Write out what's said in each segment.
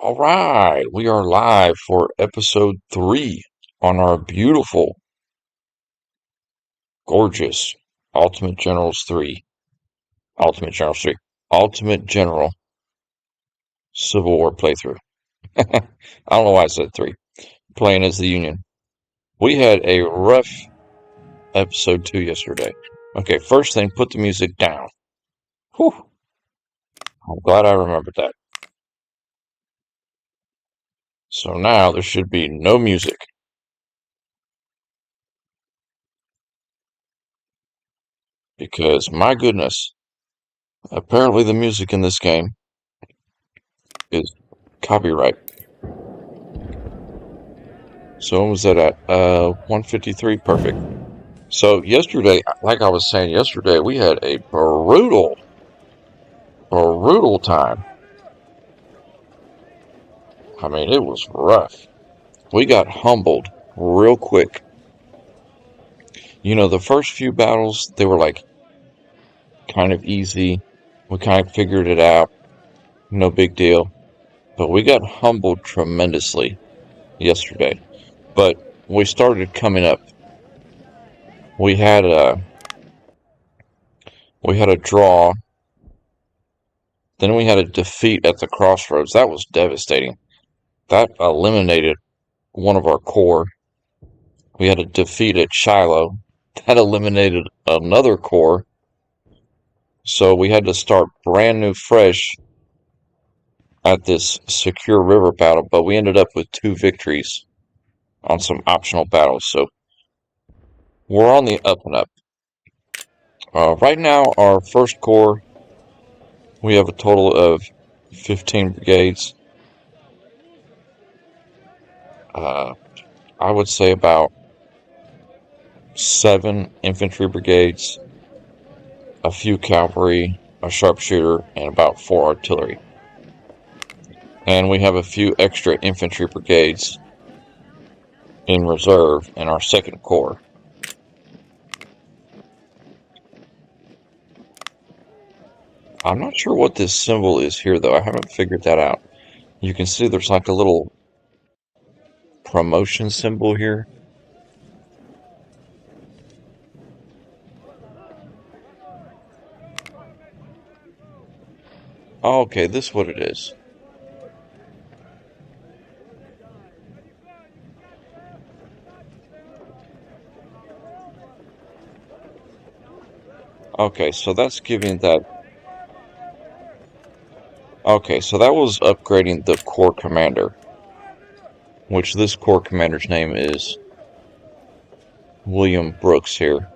All right, we are live for episode 3 on our beautiful, gorgeous Ultimate Generals 3, Ultimate Generals 3, Ultimate General Civil War playthrough. I don't know why I said 3. Playing as the Union. We had a rough episode 2 yesterday. Okay, first thing, put the music down. Whew, I'm glad I remembered that. So now there should be no music. Because, my goodness, apparently the music in this game is copyright. So when was that at? 153, perfect. So yesterday, like I was saying yesterday, we had a brutal time. I mean, it was rough. We got humbled real quick. You know, the first few battles, they were like kind of easy. We kind of figured it out. No big deal. But we got humbled tremendously yesterday. But we started coming up. We had a draw. Then we had a defeat at the crossroads. That was devastating. That eliminated one of our core. We had a defeat at Shiloh. That eliminated another core. So we had to start brand new fresh at this secure river battle, but we ended up with 2 victories on some optional battles. So we're on the up and up. Right now, our first core, we have a total of 15 brigades. I would say about 7 infantry brigades, a few cavalry, a sharpshooter, and about 4 artillery. And we have a few extra infantry brigades in reserve in our second corps. I'm not sure what this symbol is here, though. I haven't figured that out. You can see there's like a little promotion symbol here. Oh, okay, this is what it is. Okay, so that's giving that... Okay, so that was upgrading the corps commander, which this corps commander's name is William Brooks here.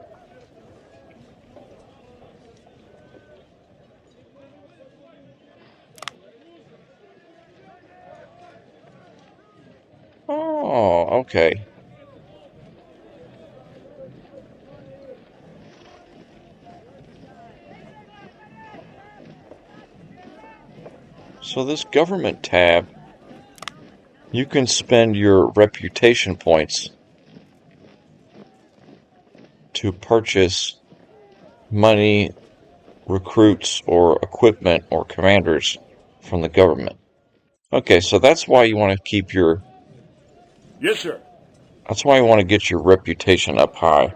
Oh, okay. So this government tab, you can spend your reputation points to purchase money, recruits, or equipment or commanders from the government. Okay, so that's why you want to keep your... Yes, sir. That's why you want to get your reputation up high.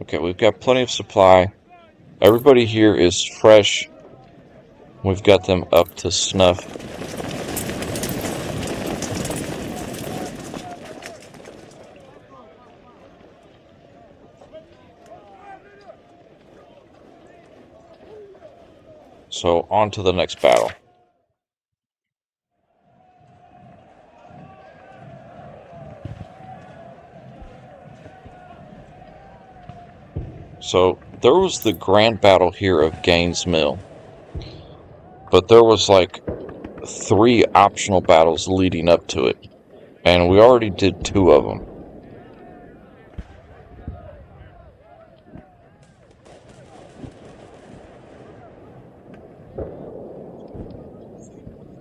Okay, we've got plenty of supply. Everybody here is fresh. We've got them up to snuff. So, on to the next battle. So, there was the grand battle here of Gaines Mill. But there was like 3 optional battles leading up to it. And we already did 2 of them.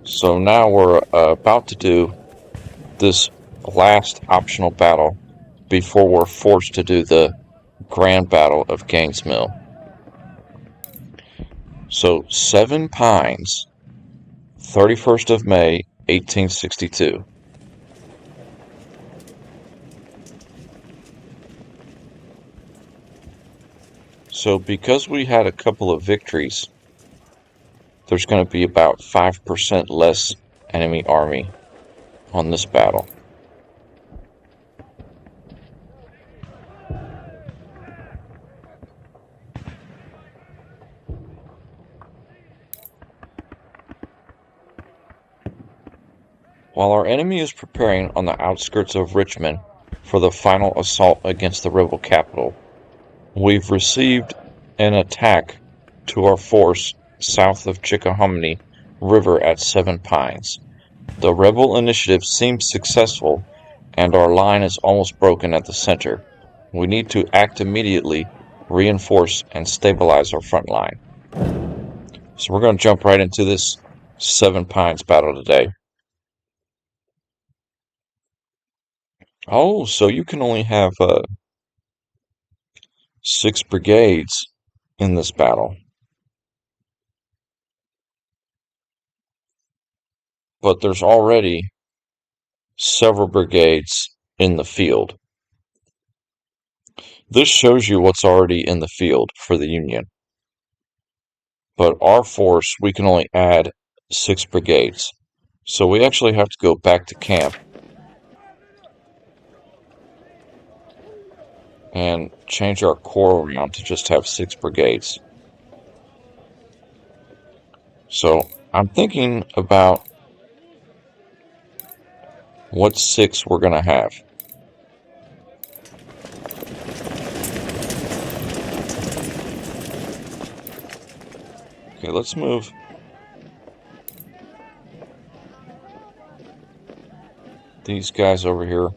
So now we're about to do this last optional battle before we're forced to do the grand battle of Gaines Mill. So 7 Pines, 31st of May, 1862. So because we had a couple of victories, there's going to be about 5% less enemy army on this battle. While our enemy is preparing on the outskirts of Richmond for the final assault against the rebel capital, we've received an attack to our force south of Chickahominy River at 7 Pines. The rebel initiative seems successful, and our line is almost broken at the center. We need to act immediately, reinforce, and stabilize our front line. So we're going to jump right into this 7 Pines battle today. Oh, so you can only have 6 brigades in this battle. But there's already several brigades in the field. This shows you what's already in the field for the Union. But our force, we can only add 6 brigades. So we actually have to go back to camp and change our corps around to just have 6 brigades. So I'm thinking about what 6 we're going to have. Okay, let's move these guys over here.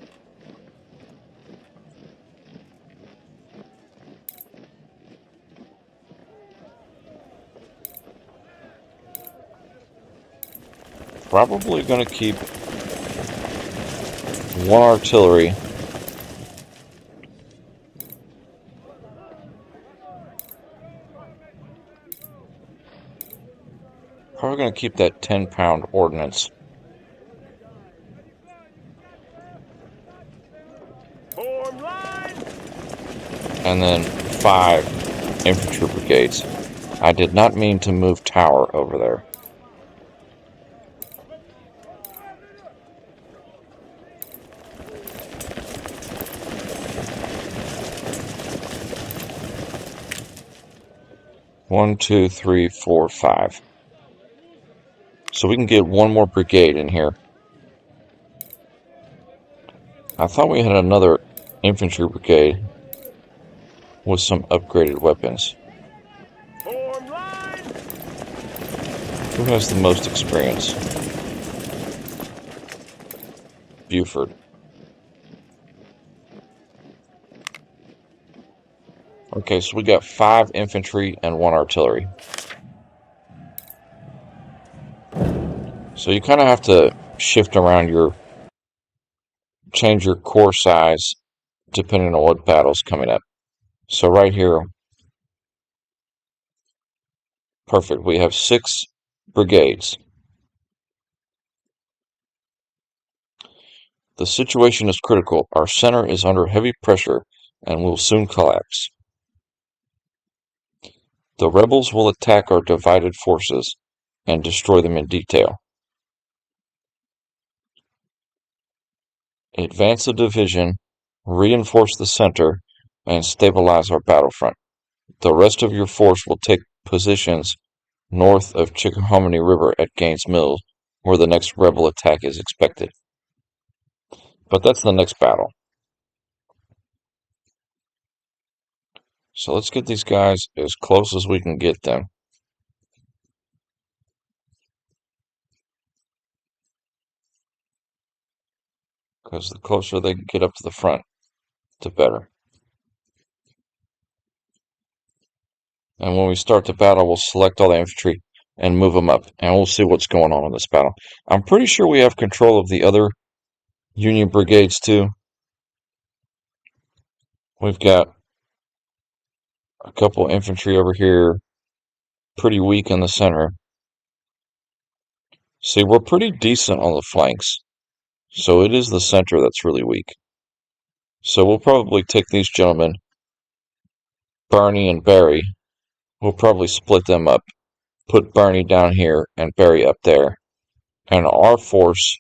Probably going to keep 1 artillery. Probably going to keep that 10-pound ordnance. Form line. And then 5 infantry brigades. I did not mean to move Tower over there. One, two, three, four, 5. So we can get 1 more brigade in here. I thought we had another infantry brigade with some upgraded weapons. Form line. Who has the most experience? Buford. Okay, so we got 5 infantry and 1 artillery. So you kind of have to shift around change your corps size depending on what battle's coming up. So right here, perfect. We have 6 brigades. The situation is critical. Our center is under heavy pressure and will soon collapse. The rebels will attack our divided forces and destroy them in detail. Advance a division, reinforce the center, and stabilize our battlefront. The rest of your force will take positions north of Chickahominy River at Gaines Mills, where the next rebel attack is expected. But that's the next battle. So let's get these guys as close as we can get them. Because the closer they can get up to the front, the better. And when we start the battle, we'll select all the infantry and move them up. And we'll see what's going on in this battle. I'm pretty sure we have control of the other Union brigades too. We've got a couple infantry over here. pretty weak in the center. See, we're pretty decent on the flanks. So it is the center that's really weak. So we'll probably take these gentlemen, Barney and Barry. We'll probably split them up. Put Barney down here and Barry up there. And our force,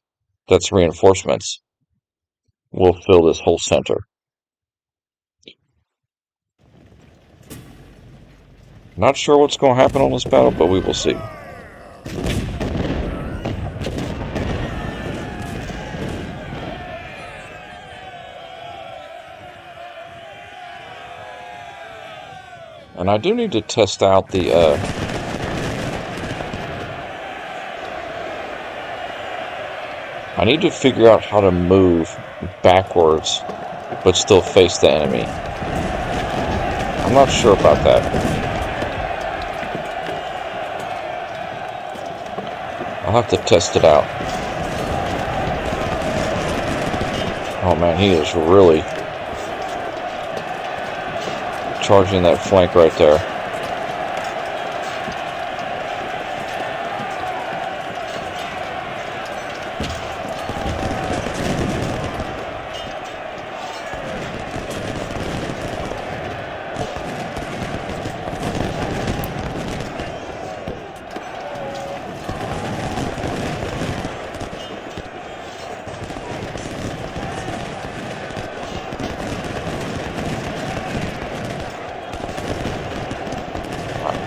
that's reinforcements, will fill this whole center. Not sure what's going to happen on this battle, but we will see. And I do need to test out the I need to figure out how to move backwards but still face the enemy. I'm not sure about that. I'll have to test it out. Oh man, he is really charging that flank right there.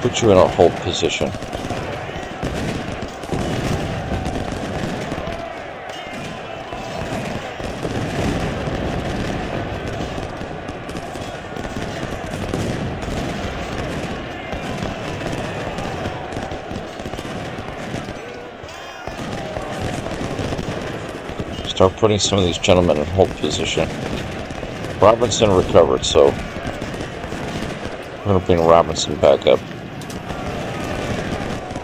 Put you in a hold position. Start putting some of these gentlemen in hold position. Robinson recovered, so we're going to bring Robinson back up.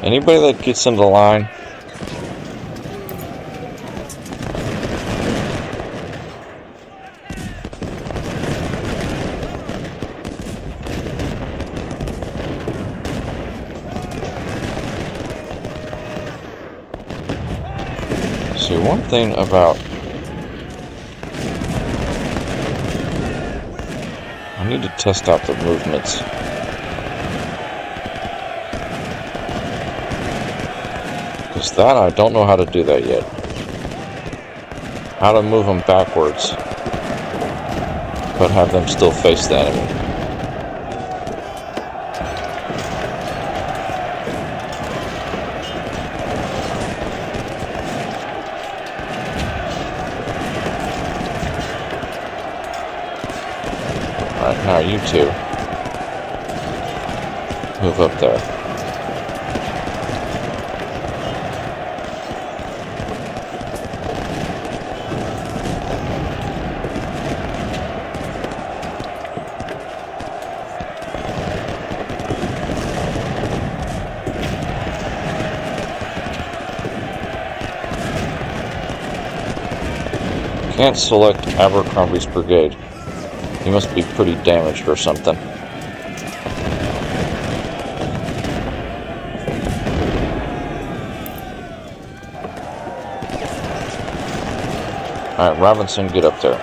Anybody that gets into line, see, one thing about I need to test out the movements. Because that, I don't know how to do that yet. How to move them backwards, but have them still face the enemy. Alright, now you two move up there. Can't select Abercrombie's brigade. He must be pretty damaged or something. Alright, Robinson, get up there.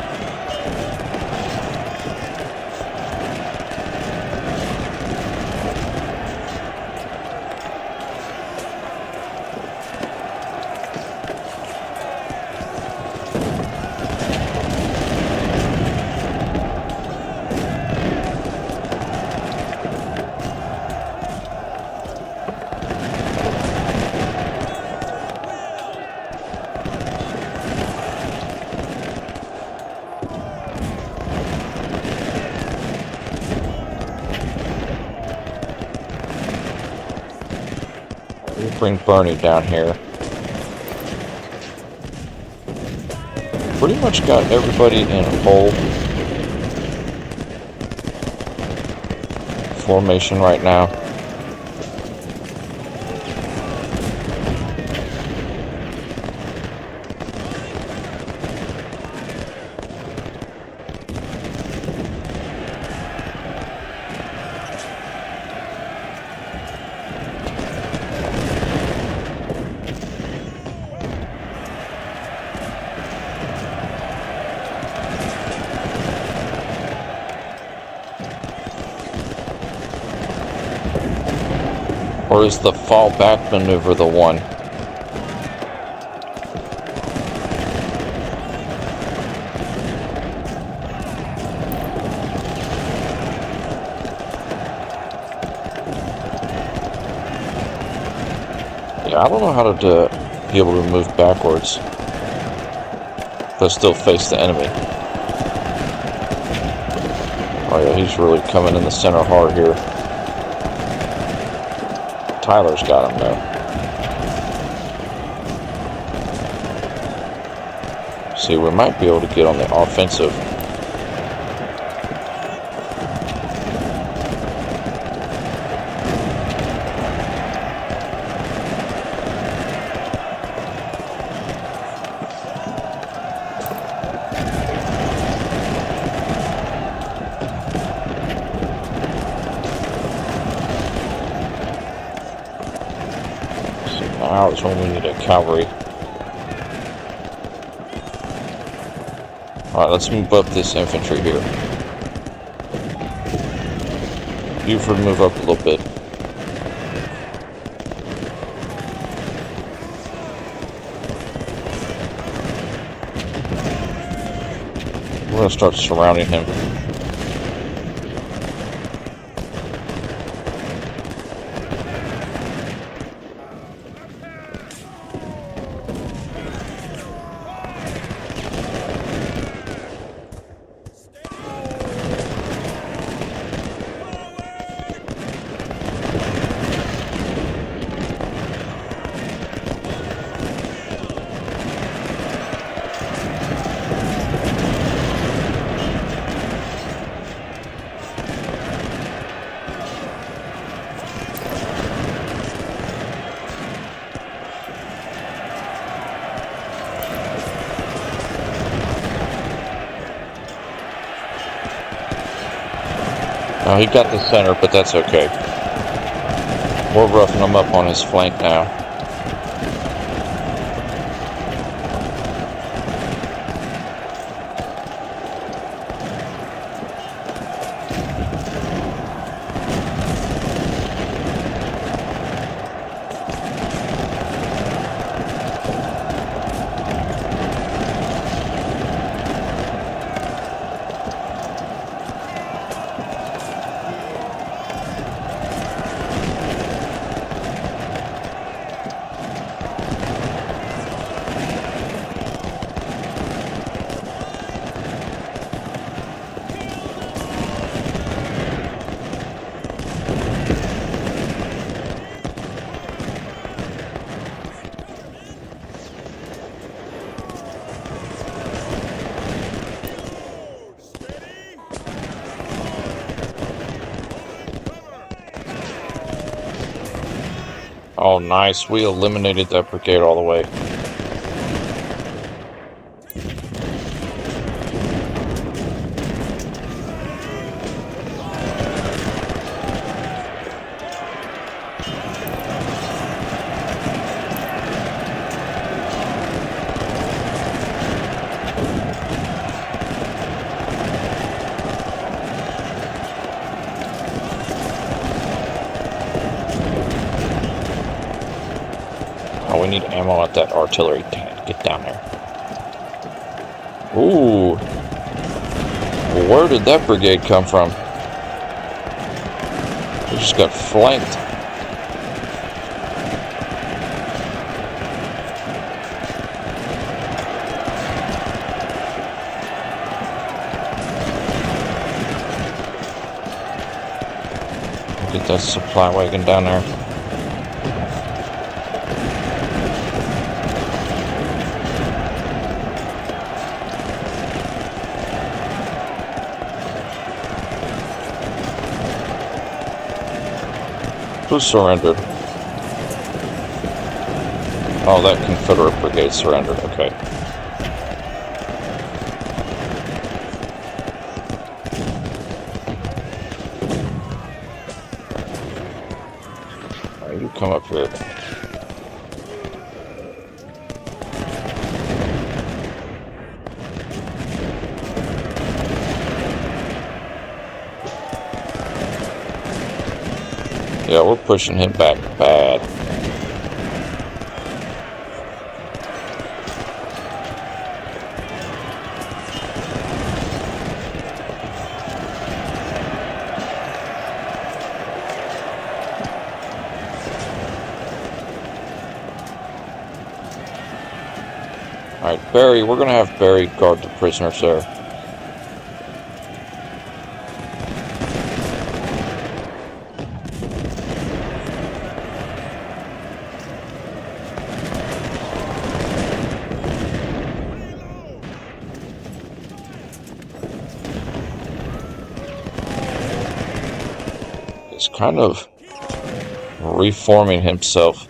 We'll bring Barney down here. Pretty much got everybody in hold formation right now. Or is the fall back maneuver the one? Yeah, I don't know how to be able to move backwards, but still face the enemy. Oh yeah, he's really coming in the center hard here. Tyler's got him though. See, we might be able to get on the offensive. Now is when we need a cavalry. Alright, let's move up this infantry here. Buford, move up a little bit. We're going to start surrounding him. He got the center, but that's okay. We're roughing him up on his flank now. Oh, nice. We eliminated that brigade all the way. Oh, we need ammo at that artillery. Dang it, get down there. Ooh. Well, where did that brigade come from? We just got flanked. Get that supply wagon down there. Who surrendered? Oh, that Confederate brigade surrendered. Okay. Right, you come up here. Yeah, we're pushing him back bad. Alright, Barry, we're gonna have Barry guard the prisoners there. He's kind of reforming himself.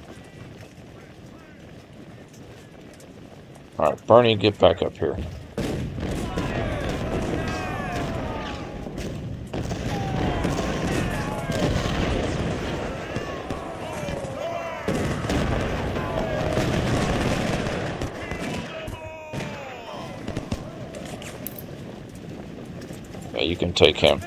Alright, Bernie, get back up here. Yeah, you can take him.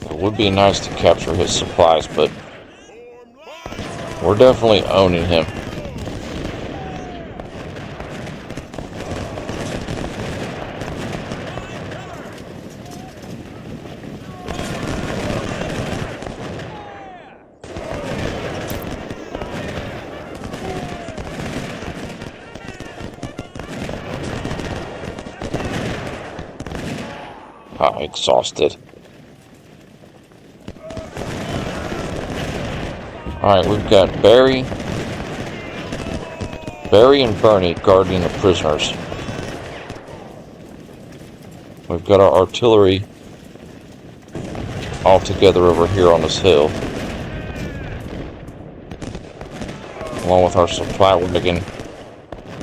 It would be nice to capture his supplies, but we're definitely owning him. I'm exhausted. Alright, we've got Barry and Bernie guarding the prisoners. We've got our artillery all together over here on this hill, along with our supply wagon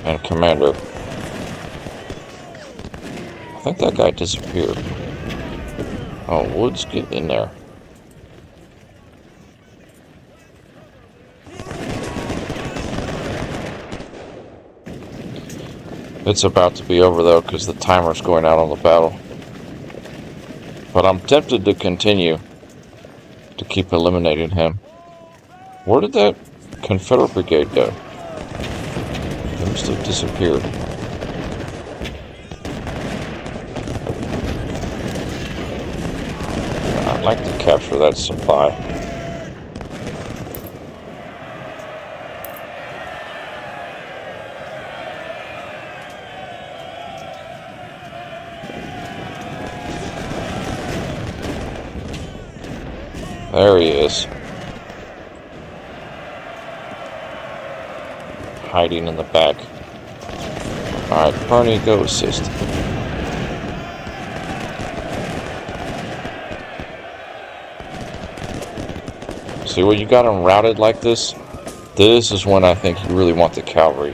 and commander. I think that guy disappeared. Oh, Woods, get in there. It's about to be over though, because the timer's going out on the battle. But I'm tempted to continue to keep eliminating him. Where did that Confederate brigade go? They must have disappeared. I'd like to capture that supply. There he is. Hiding in the back. Alright, Bernie, go assist. See where you got them routed like this? This is when I think you really want the cavalry.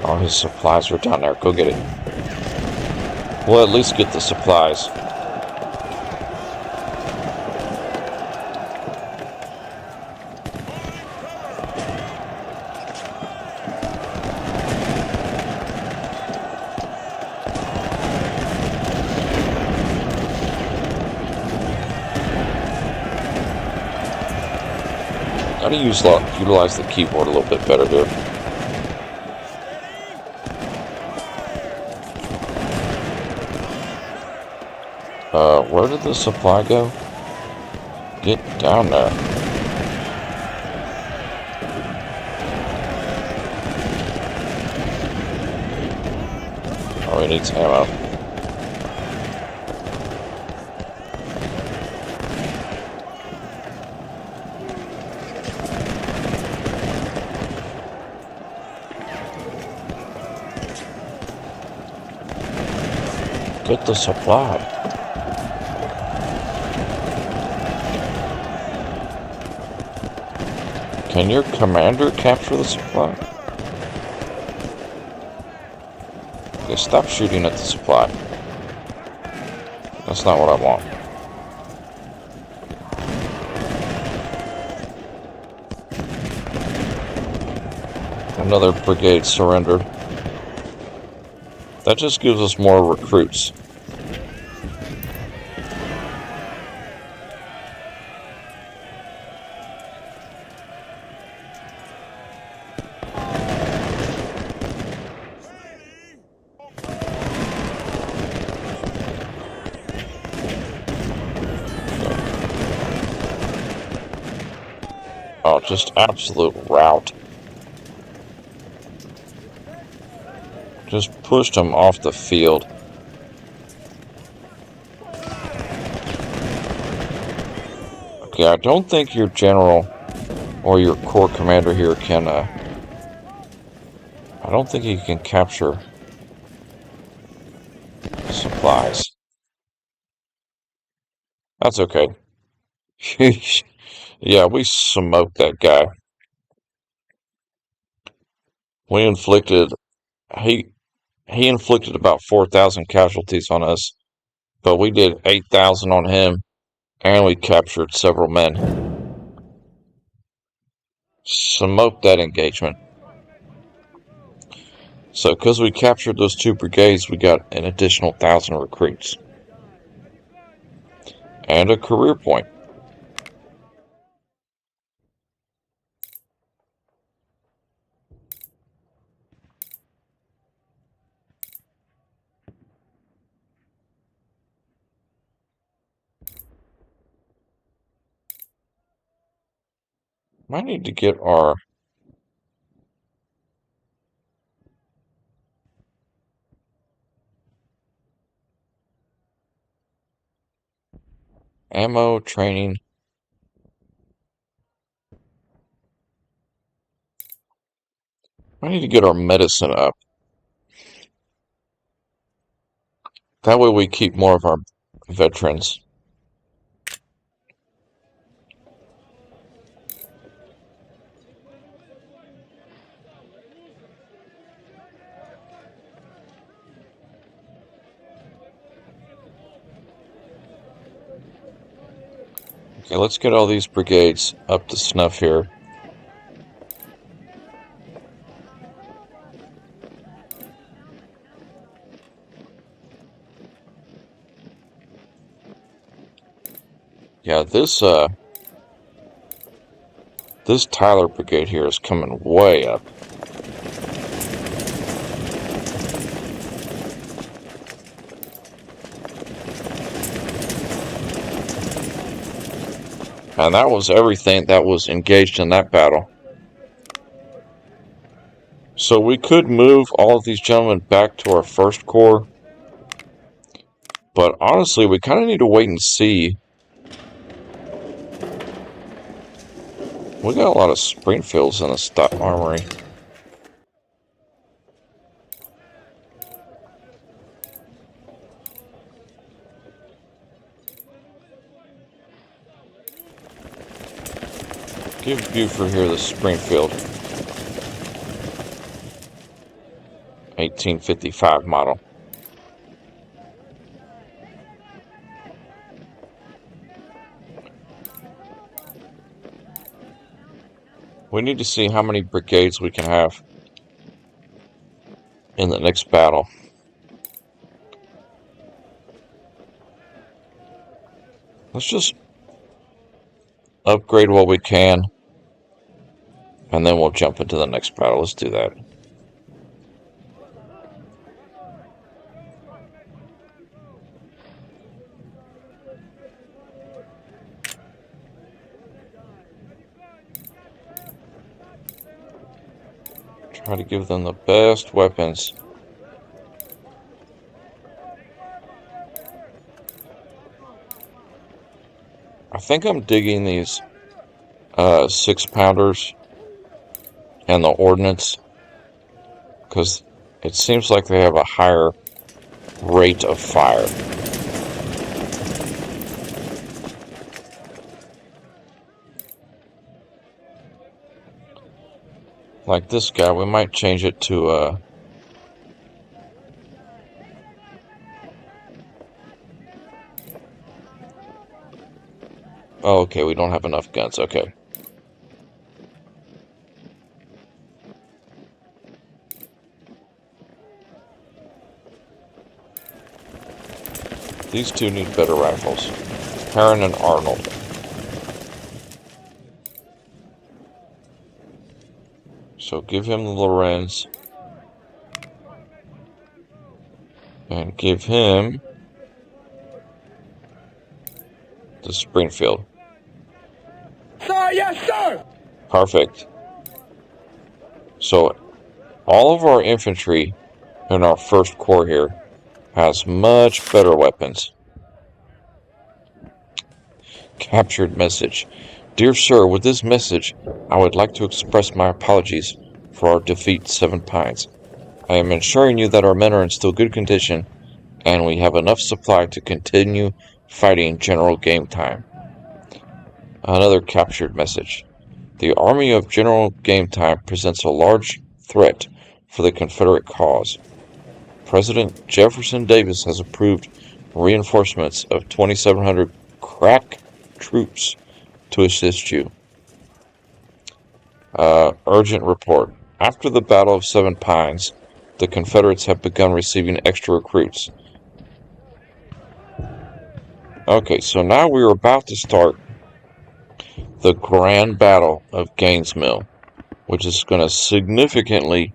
Oh, his supplies are down there. Go get it. We'll at least get the supplies. Gotta utilize the keyboard a little bit better here. Where did the supply go? Get down there. Oh, he needs ammo. Get the supply. Can your commander capture the supply? Okay, stop shooting at the supply. That's not what I want. Another brigade surrendered. That just gives us more recruits. Oh, just absolute rout. Just pushed him off the field. Okay, I don't think your general or your corps commander here can, I don't think he can capture supplies. That's okay. Yeah, we smoked that guy. We inflicted, he, he inflicted about 4,000 casualties on us, but we did 8,000 on him, and we captured several men. Smoked that engagement. So, because we captured those 2 brigades, we got an additional 1,000 recruits. And a career point. Might need to get our ammo training. I need to get our medicine up. That way we keep more of our veterans. Okay, let's get all these brigades up to snuff here. Yeah, this Tyler brigade here is coming way up. And that was everything that was engaged in that battle. So we could move all of these gentlemen back to our first corps. But honestly, we kind of need to wait and see. We got a lot of Springfields in the armory. Give Buford here the Springfield 1855 model. We need to see how many brigades we can have in the next battle. Let's just upgrade what we can, and then we'll jump into the next battle. Let's do that. Try to give them the best weapons. I think I'm digging these 6-pounders and the ordnance because it seems like they have a higher rate of fire. Like this guy, we might change it to oh, okay, we don't have enough guns. Okay. These two need better rifles. Heron and Arnold. So give him the Lorenz. And give him the Springfield. Sir, yes, sir! Perfect. So all of our infantry in our first corps here has much better weapons. Captured message. Dear sir, with this message, I would like to express my apologies for our defeat at Seven Pines. I am ensuring you that our men are in still good condition, and we have enough supply to continue fighting General Game Time. Another captured message. The Army of General Game Time presents a large threat for the Confederate cause. President Jefferson Davis has approved reinforcements of 2,700 crack troops to assist you. Urgent report. After the Battle of Seven Pines, the Confederates have begun receiving extra recruits. Okay, so now we are about to start the Grand Battle of Gaines Mill, which is going to significantly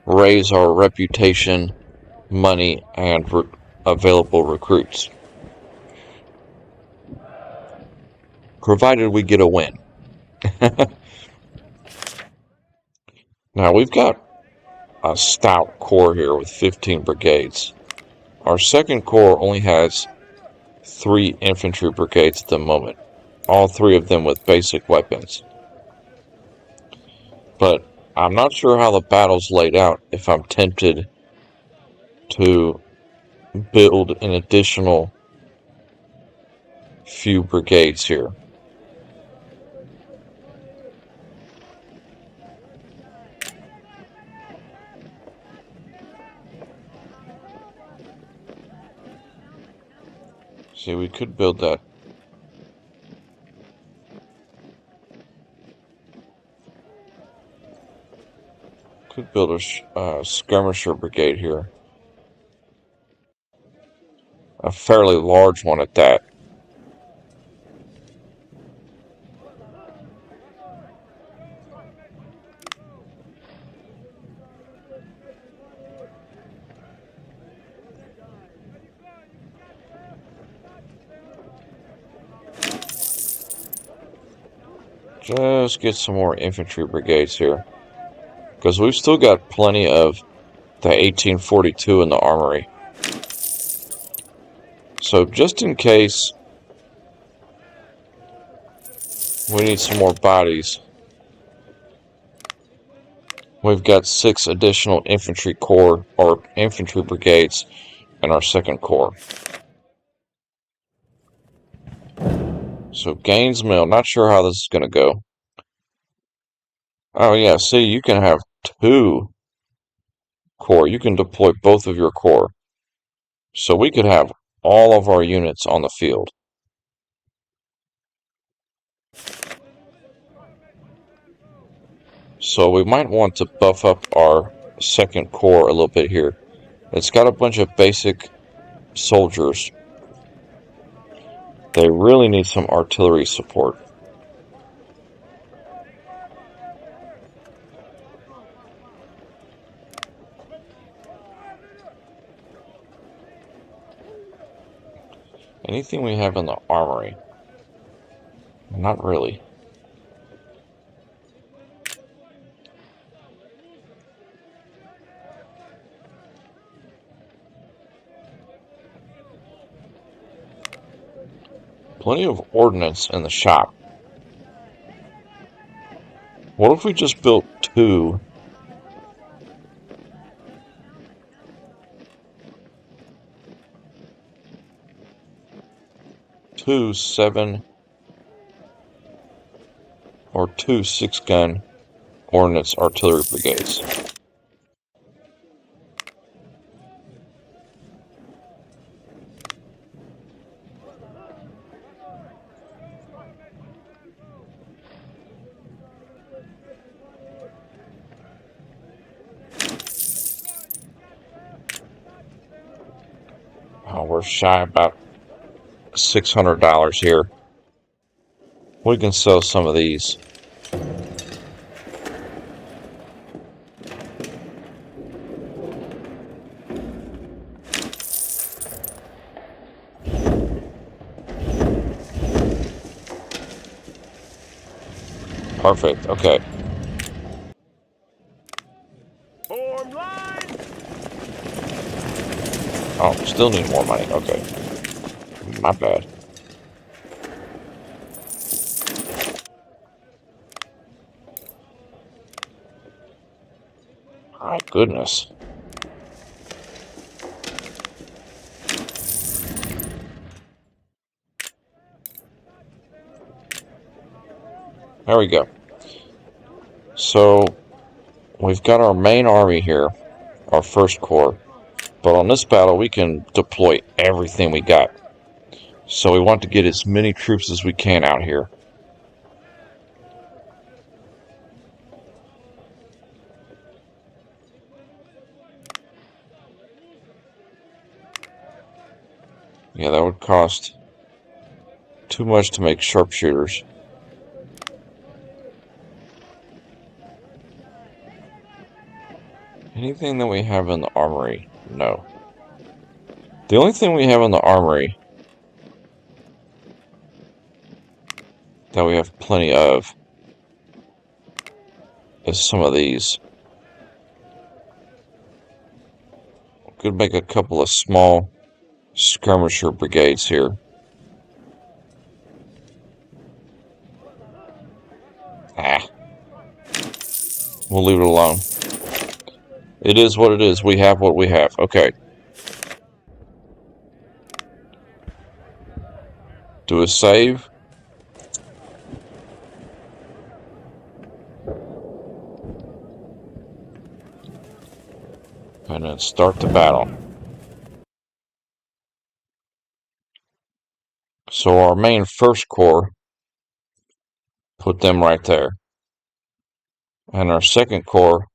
raise our reputation, money, and available recruits. Provided we get a win. Now we've got a stout corps here with 15 brigades. Our second corps only has 3 infantry brigades at the moment, all 3 of them with basic weapons. But I'm not sure how the battle's laid out if I'm tempted to build an additional few brigades here. See, we could build that. Could build a skirmisher brigade here. A fairly large one at that. Just get some more infantry brigades here. Because we've still got plenty of the 1842 in the armory. So just in case we need some more bodies, we've got 6 additional infantry corps or infantry brigades in our second corps. So Gaines Mill, not sure how this is going to go. Oh yeah, see, you can have 2 corps. You can deploy both of your corps. So we could have all of our units on the field. So we might want to buff up our second corps a little bit here. It's got a bunch of basic soldiers. They really need some artillery support. Anything we have in the armory? Not really. Plenty of ordnance in the shop. What if we just built 2 7 or 2 6-gun Ordnance Artillery Brigades. We're shy about $600 here. We can sell some of these. Perfect. Okay. Form line. Oh, still need more money. Okay. My bad. My goodness. There we go. So we've got our main army here, our first corps. But on this battle, we can deploy everything we got. So we want to get as many troops as we can out here. Yeah, that would cost too much to make sharpshooters. Anything that we have in the armory? No. The only thing we have in the armory that we have plenty of is some of these. Could make a couple of small skirmisher brigades here. Ah, we'll leave it alone. It is what it is. We have what we have. Okay. Do a save. And then start the battle. So our main first corps, put them right there. And our second corps,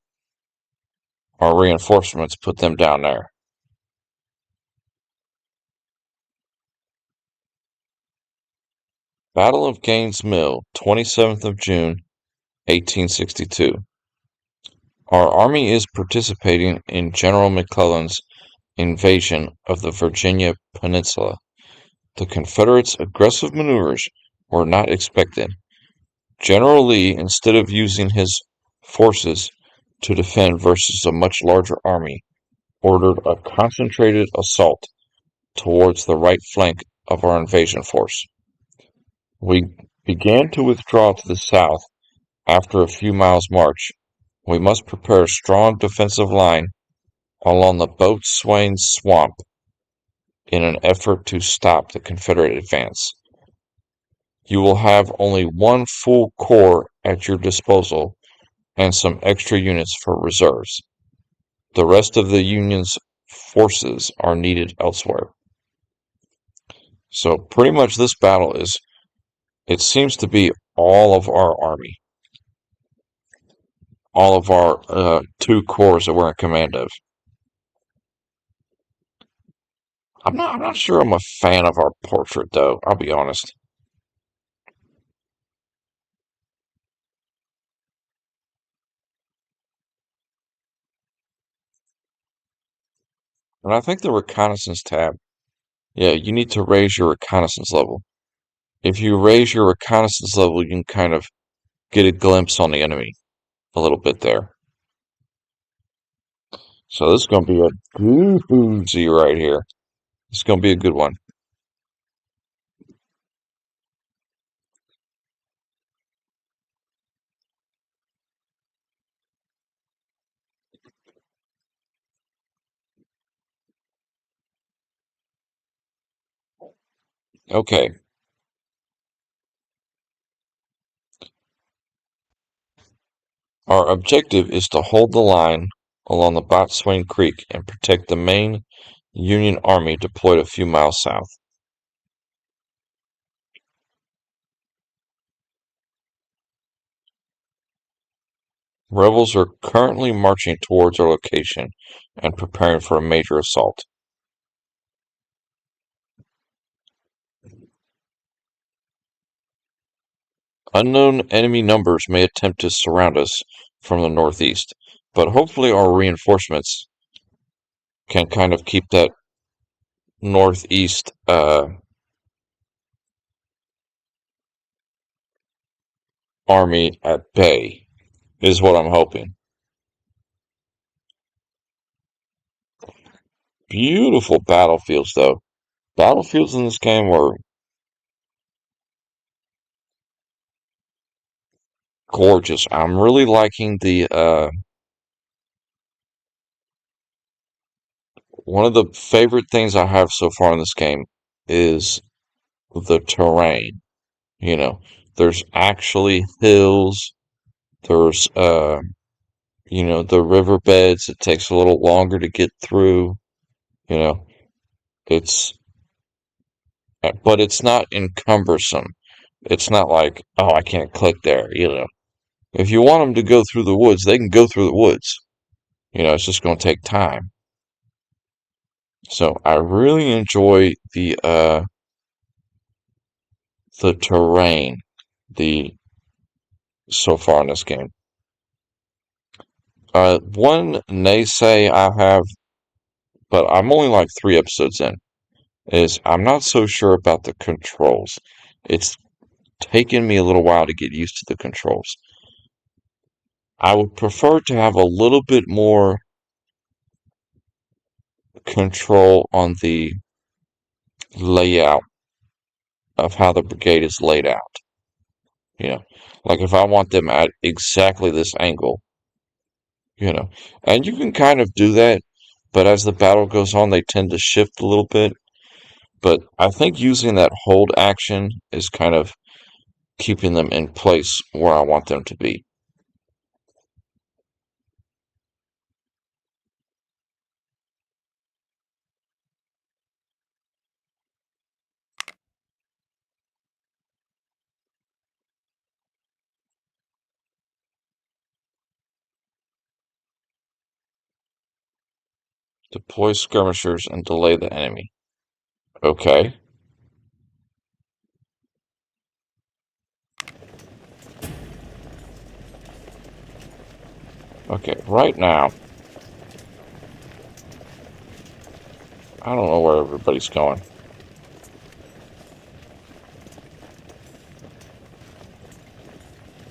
our reinforcements, put them down there. Battle of Gaines Mill, 27th of June, 1862. Our army is participating in General McClellan's invasion of the Virginia Peninsula. The Confederates' aggressive maneuvers were not expected. General Lee, instead of using his forces to defend versus a much larger army, ordered a concentrated assault towards the right flank of our invasion force. We began to withdraw to the south after a few miles' march. We must prepare a strong defensive line along the Boatswain Swamp in an effort to stop the Confederate advance. You will have only one full corps at your disposal and some extra units for reserves. The rest of the Union's forces are needed elsewhere. So pretty much this battle is, it seems to be all of our army. All of our two corps that we're in command of. I'm not sure I'm a fan of our portrait though, I'll be honest. And I think the reconnaissance tab, yeah, you need to raise your reconnaissance level. If you raise your reconnaissance level, you can kind of get a glimpse on the enemy a little bit there. So this is going to be a doozy right here. It's going to be a good one. Okay. Our objective is to hold the line along the Botswain Creek and protect the main Union Army deployed a few miles south. Rebels are currently marching towards our location and preparing for a major assault. Unknown enemy numbers may attempt to surround us from the northeast, but hopefully our reinforcements can kind of keep that northeast army at bay, is what I'm hoping. Beautiful battlefields, though. Battlefields in this game were gorgeous. I'm really liking the one of the favorite things I have so far in this game is the terrain. You know, there's actually hills. There's the riverbeds. It takes a little longer to get through. You know, it's but it's not encumbersome. It's not like, oh, I can't click there. If you want them to go through the woods, they can go through the woods. It's just going to take time. So I really enjoy the terrain the so far in this game. One naysay I have, but I'm only like 3 episodes in, is I'm not so sure about the controls. It's taken me a little while to get used to the controls. I would prefer to have a little bit more control on the layout of how the brigade is laid out. Like if I want them at exactly this angle, and you can kind of do that, but as the battle goes on, they tend to shift a little bit. But I think using that hold action is kind of keeping them in place where I want them to be. Deploy skirmishers and delay the enemy. Okay. Okay, right now, I don't know where everybody's going.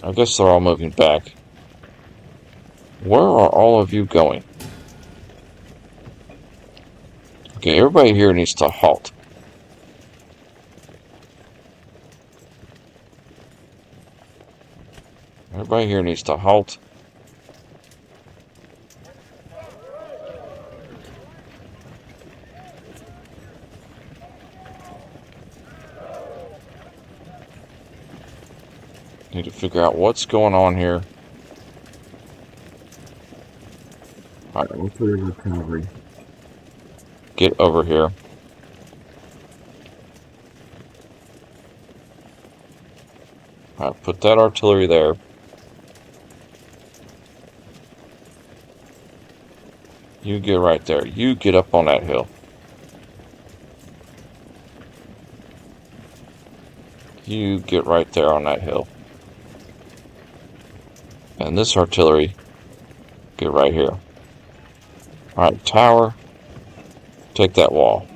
I guess they're all moving back. Where are all of you going? Okay, everybody here needs to halt. Everybody here needs to halt. Need to figure out what's going on here. Alright, we'll put in the cavalry. Get over here. Alright, put that artillery there. You get right there. You get up on that hill. You get right there on that hill. And this artillery, get right here. Alright, tower, take that wall.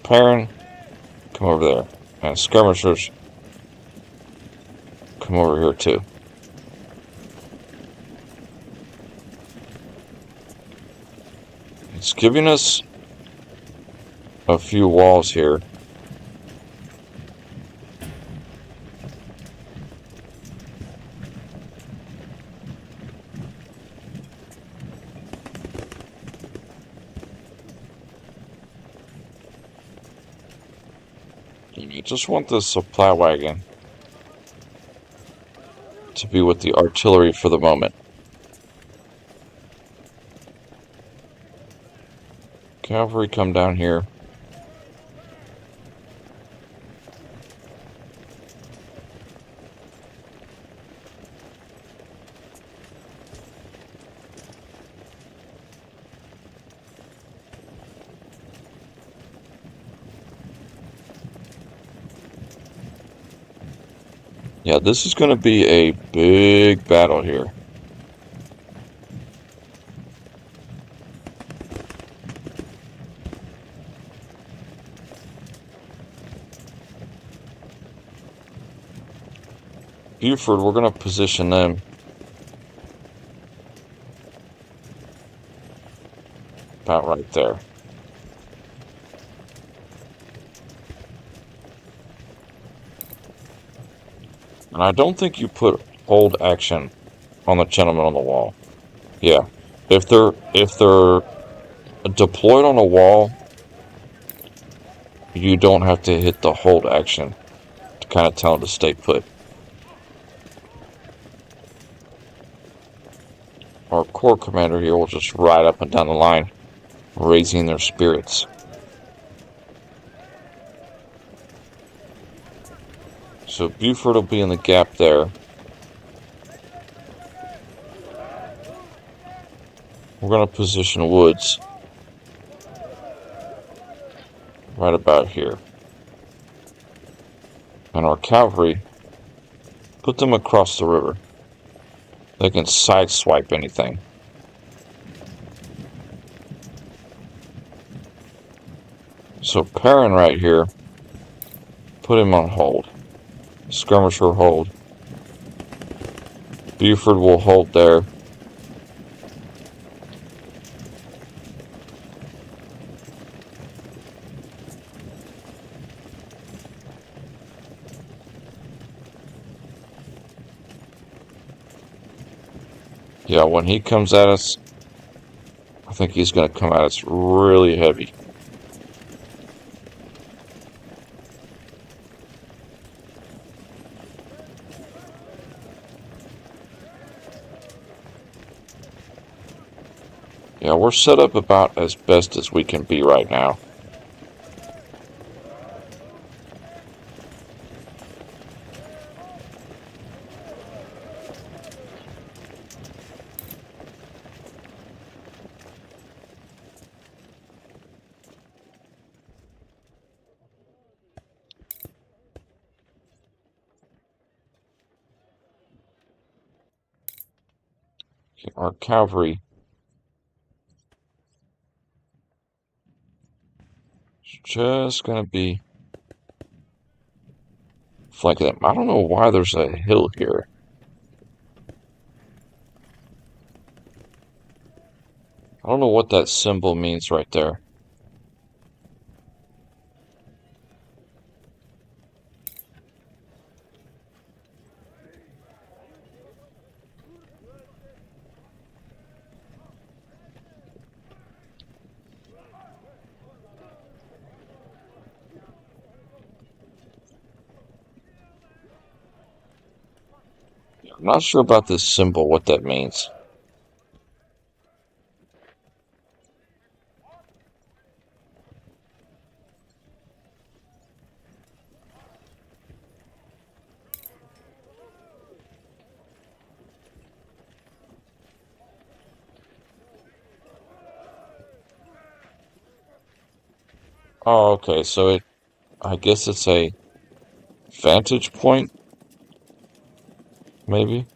Perrin, come over there. And skirmishers, come over here too. It's giving us a few walls here. You just want the supply wagon to be with the artillery for the moment. Cavalry come down here. Yeah, this is going to be a big battle here. Buford, we're going to position them about right there. And I don't think you put hold action on the gentleman on the wall. Yeah. If they're deployed on a wall, you don't have to hit the hold action to kind of tell them to stay put. Our corps commander here will just ride up and down the line, raising their spirits. So Buford will be in the gap there. We're going to position Woods right about here. And our cavalry, put them across the river. They can sideswipe anything. So Perrin right here, put him on hold. Skirmisher hold. Buford will hold there. Yeah, when he comes at us, I think he's going to come at us really heavy. Yeah, we're set up about as best as we can be right now. Our cavalry is just going to be flanking them. I don't know why there's a hill here. I don't know what that symbol means right there. I'm not sure about this symbol, what that means. Oh, okay, so I guess it's a vantage point, maybe?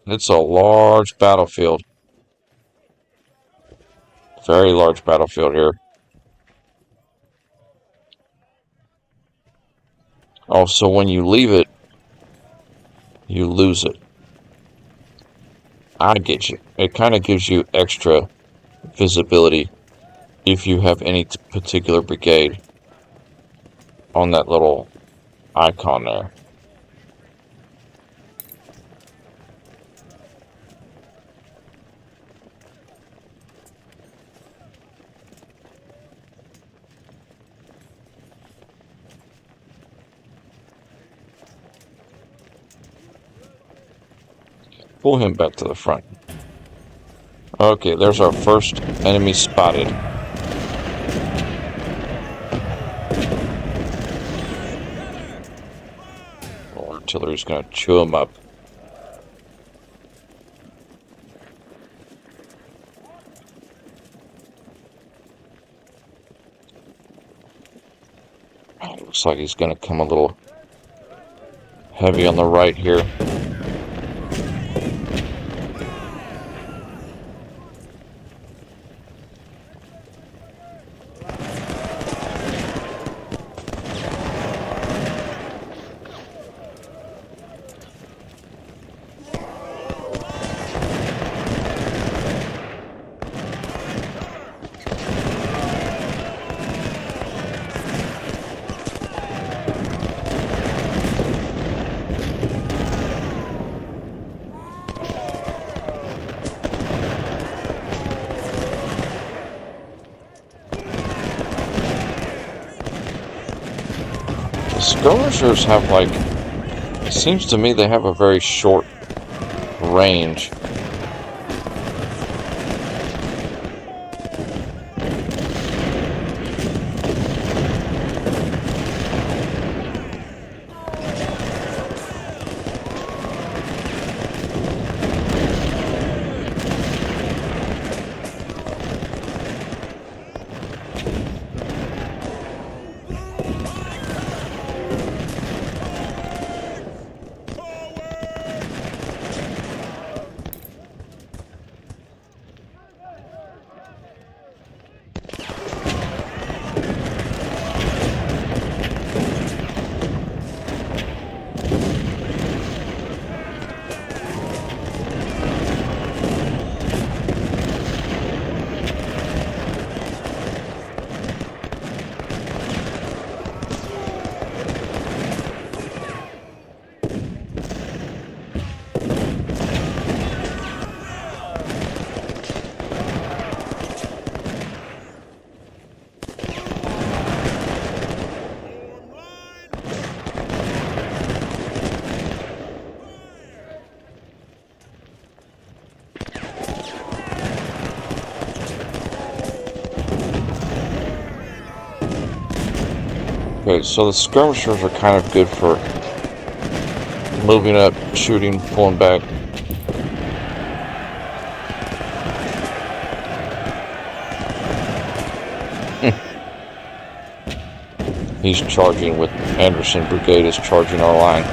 It's a large battlefield. Very large battlefield here. Oh, so when you leave it, you lose it. I get you. It kind of gives you extra visibility if you have any particular brigade on that little icon there. Pull him back to the front. Okay, there's our first enemy spotted. Artillery's gonna chew him up. Looks like he's gonna come a little heavy on the right here. The skirmishers have it seems to me they have a very short range. Okay, so the skirmishers are kind of good for moving up, shooting, pulling back. He's charging with Anderson Brigade is charging our line.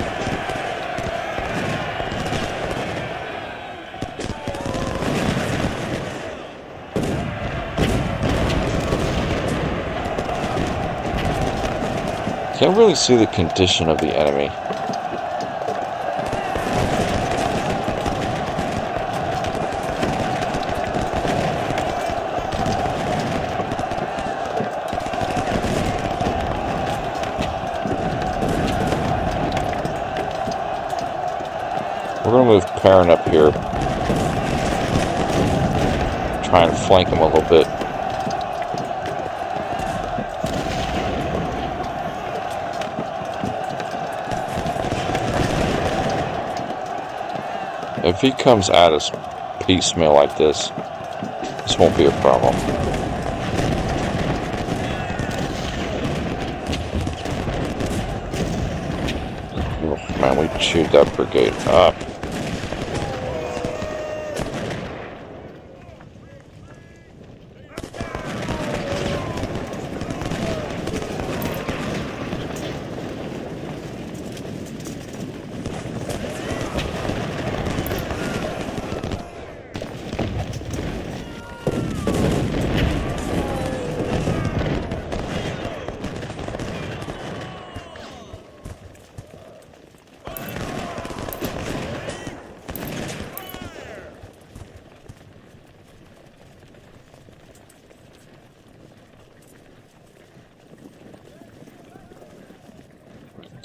Can't really see the condition of the enemy. We're going to move Perrin up here. Try and flank him a little bit. If he comes at us piecemeal like this won't be a problem. Oh, man, we chewed that brigade up.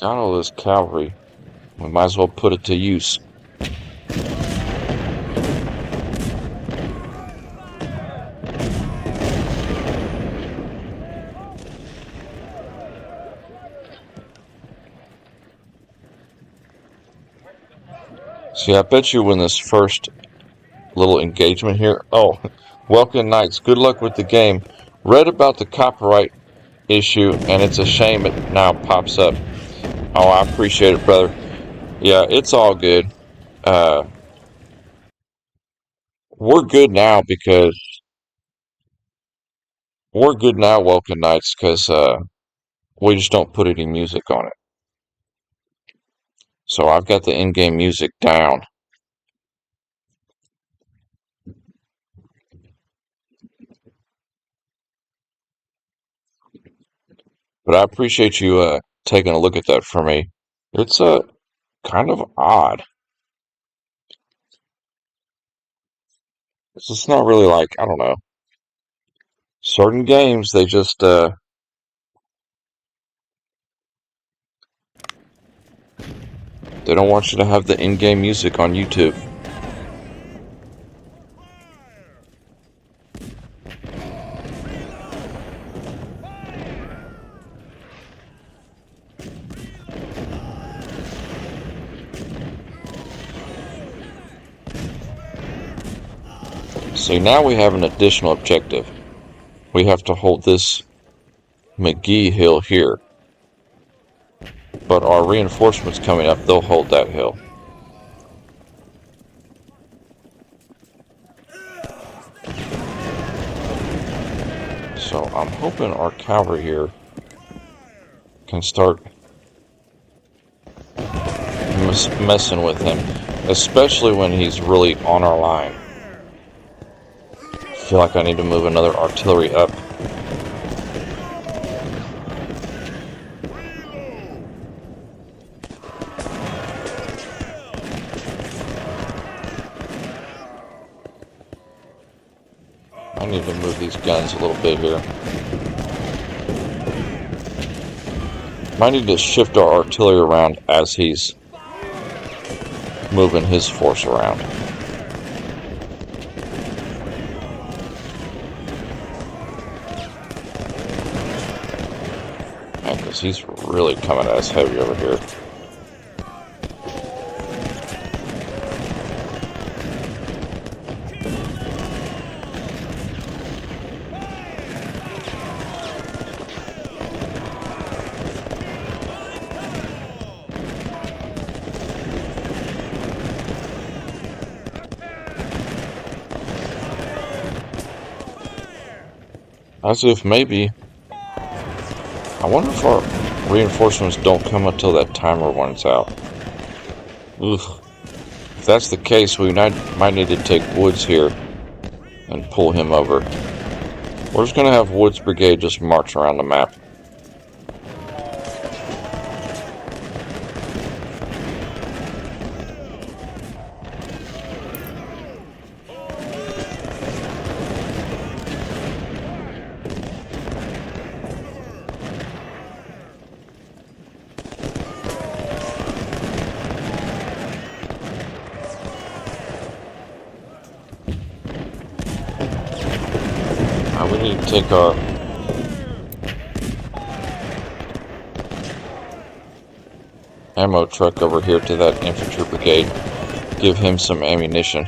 Got all this cavalry. We might as well put it to use. See, I bet you when this first little engagement here. Oh, welcome, Knights. Good luck with the game. Read about the copyright issue, and it's a shame it now pops up. Oh, I appreciate it, brother. Yeah, it's all good. Uh, we're good now because we're good now, Welcome Knights, because we just don't put any music on it. So I've got the in-game music down. But I appreciate you taking a look at that for me. It's kind of odd. It's just not really like, I don't know. Certain games, they just they don't want you to have the in-game music on YouTube. See, now we have an additional objective. We have to hold this McGee Hill here. But our reinforcements coming up, they'll hold that hill. So I'm hoping our cavalry here can start messing with him, especially when he's really on our line. I feel like I need to move another artillery up. I need to move these guns a little bit here. Might need to shift our artillery around as he's moving his force around. Man, because he's really coming at us heavy over here. As if maybe, I wonder if our reinforcements don't come until that timer runs out. Ugh. If that's the case, we might need to take Woods here and pull him over. We're just going to have Woods Brigade just march around the map. We need to take our ammo truck over here to that infantry brigade. Give him some ammunition.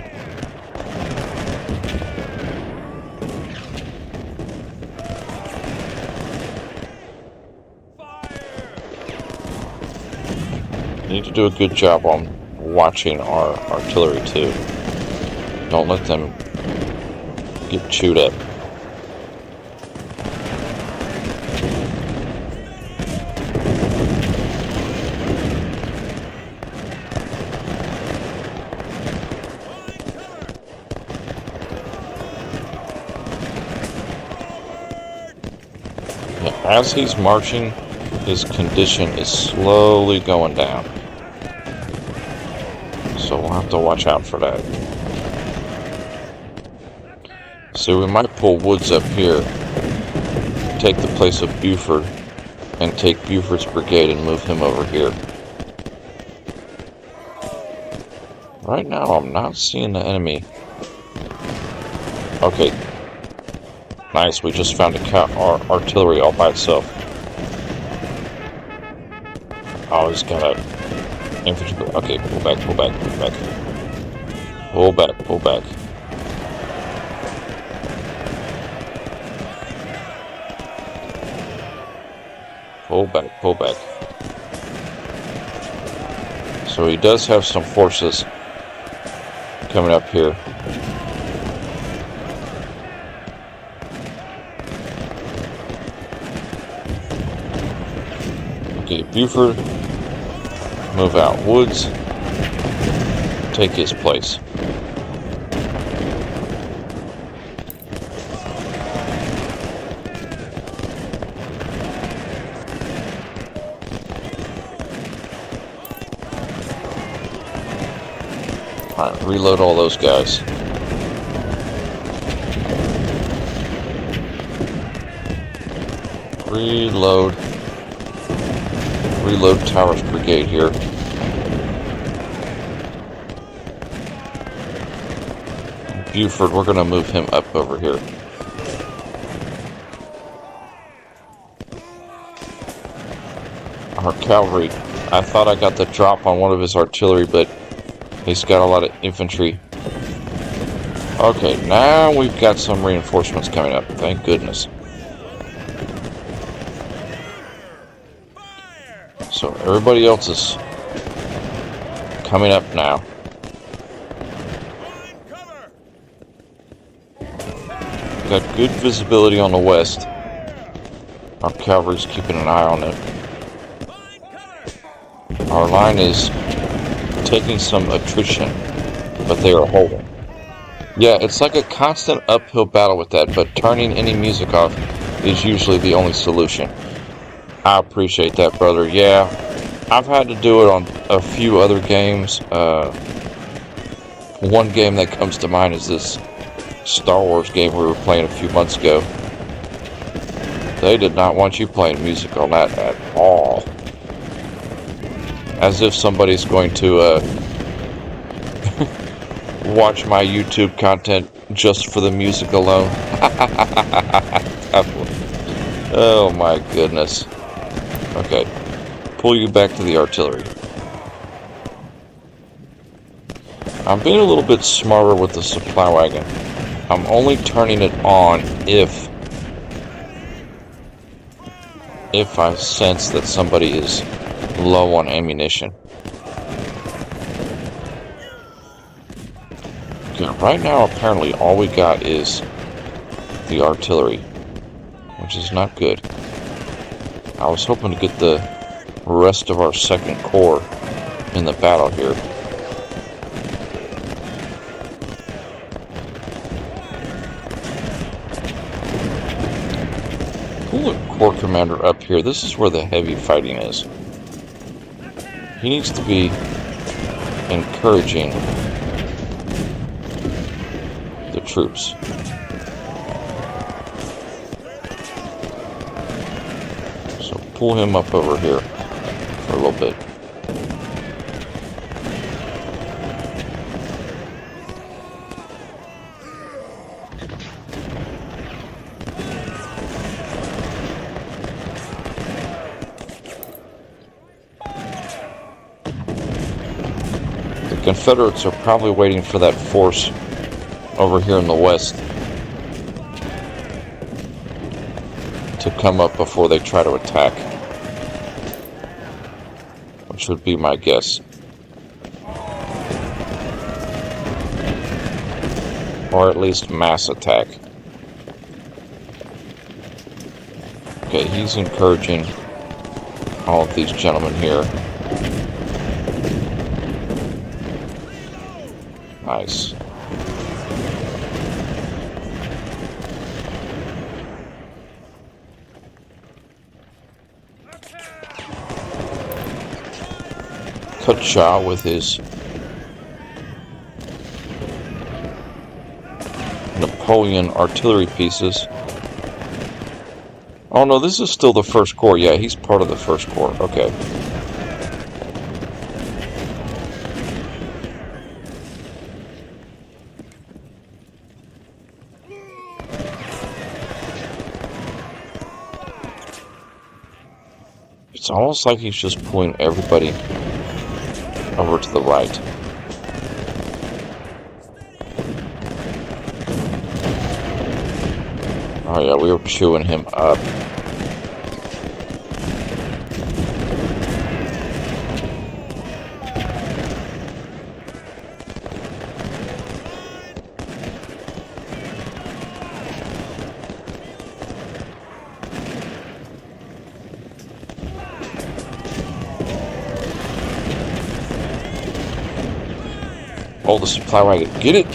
Need to do a good job on watching our artillery too. Don't let them get chewed up. As he's marching, his condition is slowly going down. So we'll have to watch out for that. So we might pull Woods up here, take the place of Buford, and take Buford's brigade and move him over here. Right now, I'm not seeing the enemy. Okay. Nice, we just found our artillery all by itself. Oh, he's got a Infantry. Okay, pull back, pull back, pull back. Pull back, pull back. Pull back, pull back. So he does have some forces coming up here. Okay, Buford, move out. Woods, take his place. Alright, reload all those guys. Reload. Reload Towers Brigade here. Buford, we're going to move him up over here. Our cavalry. I thought I got the drop on one of his artillery, but he's got a lot of infantry. Okay, now we've got some reinforcements coming up. Thank goodness. So everybody else is coming up now. Got good visibility on the west. Our cavalry's keeping an eye on it. Our line is taking some attrition, but they are holding. Yeah, it's like a constant uphill battle with that, but turning any music off is usually the only solution. I appreciate that, brother. Yeah, I've had to do it on a few other games. One game that comes to mind is this Star Wars game we were playing a few months ago. They did not want you playing music on that at all. As if somebody's going to watch my YouTube content just for the music alone. Oh my goodness. Okay, pull you back to the artillery. I'm being a little bit smarter with the supply wagon. I'm only turning it on if I sense that somebody is low on ammunition. Okay, right now apparently all we got is the artillery, which is not good. I was hoping to get the rest of our second corps in the battle here. Pull the corps commander up here. This is where the heavy fighting is. He needs to be encouraging the troops. So pull him up over here for a little bit. The Confederates are probably waiting for that force over here in the west to come up before they try to attack, which would be my guess. Or at least mass attack. Okay, he's encouraging all of these gentlemen here. Nice. Kutshaw with his Napoleon artillery pieces. Oh no, this is still the first corps. Yeah, he's part of the first corps. Okay. It's almost like he's just pulling everybody over to the right. Oh yeah, we were chewing him up. Oh, the supply wagon. Get it?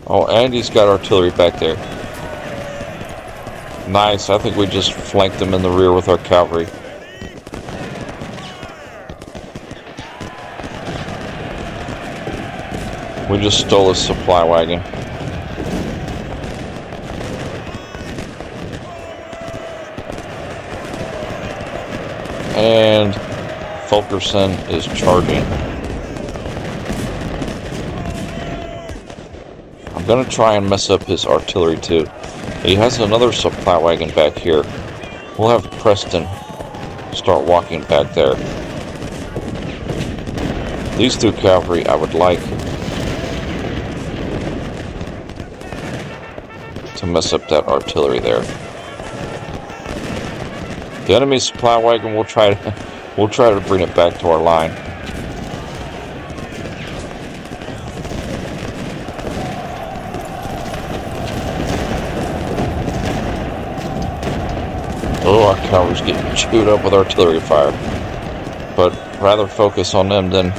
Oh, and he's got artillery back there. Nice. I think we just flanked them in the rear with our cavalry. We just stole his supply wagon. And Fulkerson is charging. I'm going to try and mess up his artillery too. He has another supply wagon back here. We'll have Preston start walking back there. These two cavalry I would like to mess up that artillery there. The enemy supply wagon, we'll try to bring it back to our line. Oh, our cavalry's getting chewed up with artillery fire. But rather focus on them than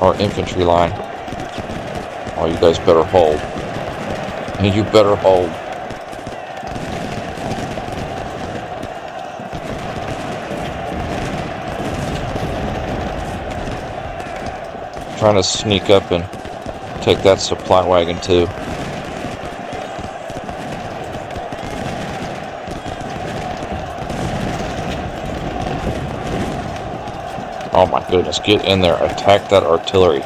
our infantry line. Oh, you guys better hold. And you better hold. Trying to sneak up and take that supply wagon too. Oh my goodness, get in there, attack that artillery.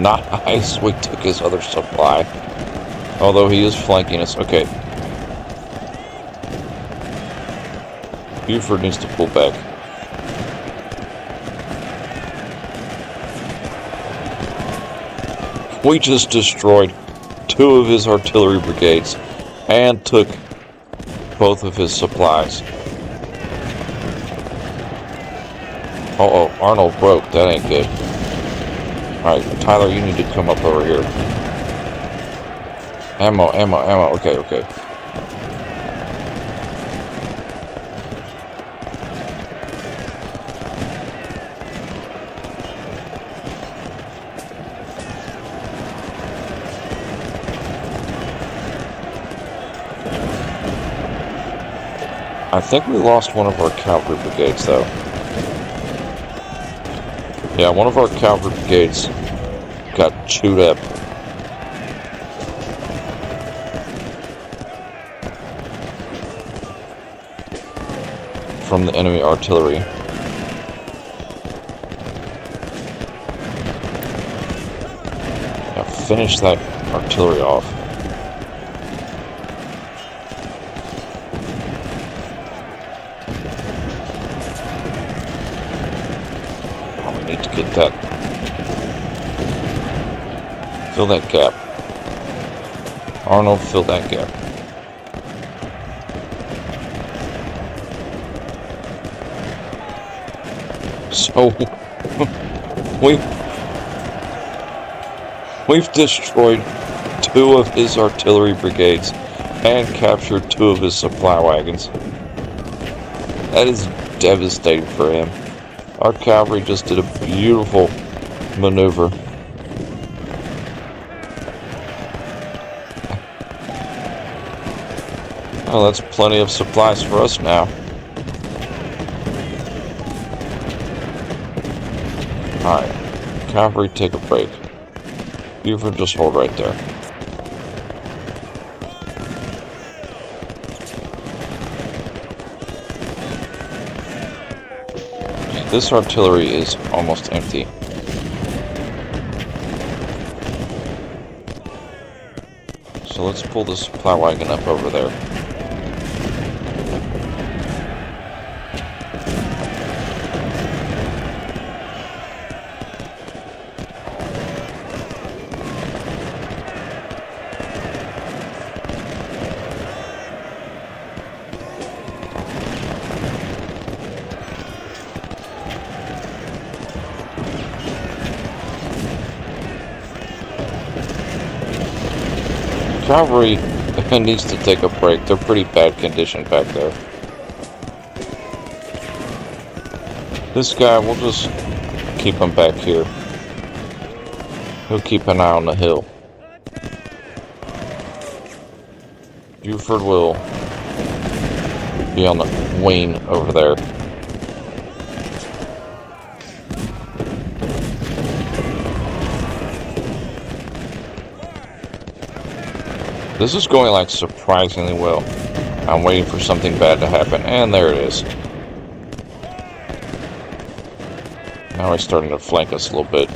Nice, we took his other supply. Although he is flanking us. Okay. Buford needs to pull back. We just destroyed 2 of his artillery brigades and took both of his supplies. Uh-oh, Arnold broke. That ain't good. Alright, Tyler, you need to come up over here. Ammo. Okay. I think we lost one of our cavalry brigades, though. Yeah, one of our cavalry brigades got chewed up. From the enemy artillery. Now finish that artillery off. Oh, we need to get that. Fill that gap. Arnold, fill that gap. So, we've destroyed 2 of his artillery brigades and captured 2 of his supply wagons. That is devastating for him. Our cavalry just did a beautiful maneuver. Well, that's plenty of supplies for us now. Alright, cavalry, take a break. Buford, just hold right there. This artillery is almost empty. So let's pull this supply wagon up over there. Cavalry needs to take a break. They're pretty bad condition back there. This guy, we'll just keep him back here. He'll keep an eye on the hill. Buford will be on the wing over there. This is going like surprisingly well. I'm waiting for something bad to happen, and there it is. Now he's starting to flank us a little bit.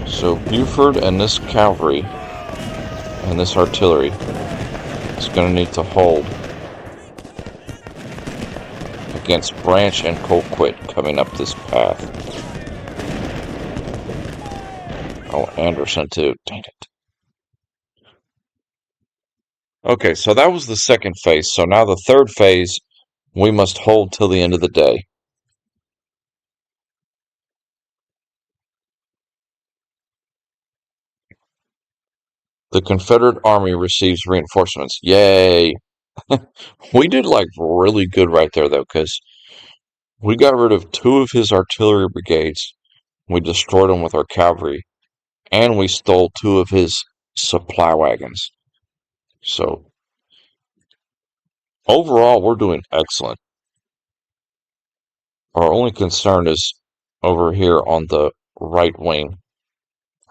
So Buford and this cavalry and this artillery is going to need to hold against Branch and Colquitt coming up this path. Oh, Anderson too. Dang it. Okay, so that was the second phase. So now the third phase, we must hold till the end of the day. The Confederate Army receives reinforcements. Yay! We did like really good right there though, because we got rid of 2 of his artillery brigades. We destroyed them with our cavalry. And we stole 2 of his supply wagons. So, overall, we're doing excellent. Our only concern is over here on the right wing.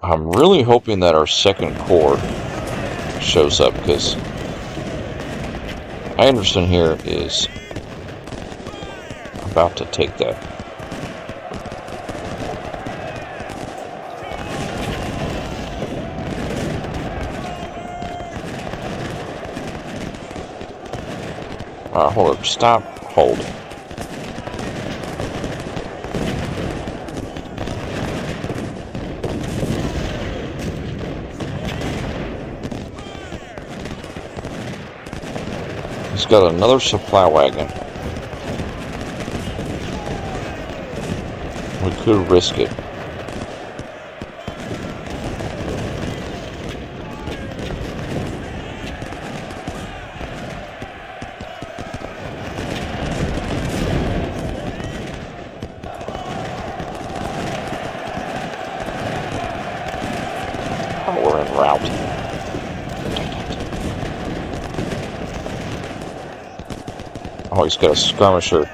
I'm really hoping that our second corps shows up, because Anderson here is about to take that. Hold up, stop, hold. He's got another supply wagon. We could risk it. Oh, we're en route. Oh, he's got a skirmisher.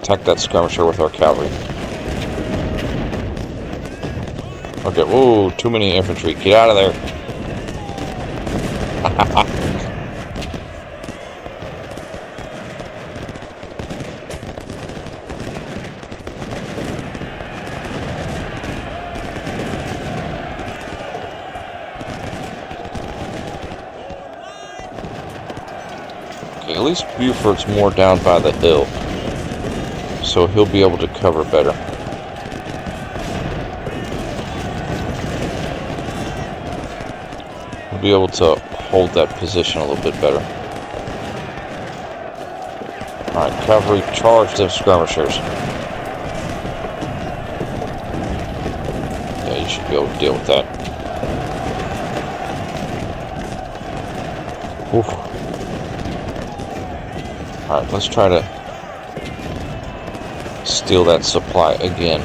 Attack that skirmisher with our cavalry. Okay, whoa, too many infantry. Get out of there. Okay, at least Buford's more down by the hill, so he'll be able to cover better. We'll be able to hold that position a little bit better. Alright, cavalry, charge them skirmishers. Yeah, you should be able to deal with that. Oof. Alright, let's try to steal that supply again.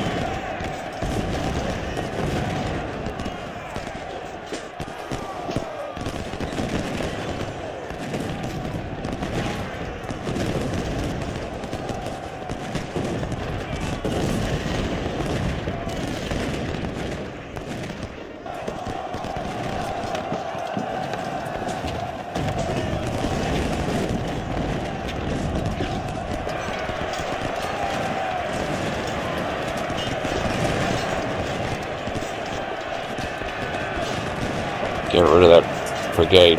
brigade.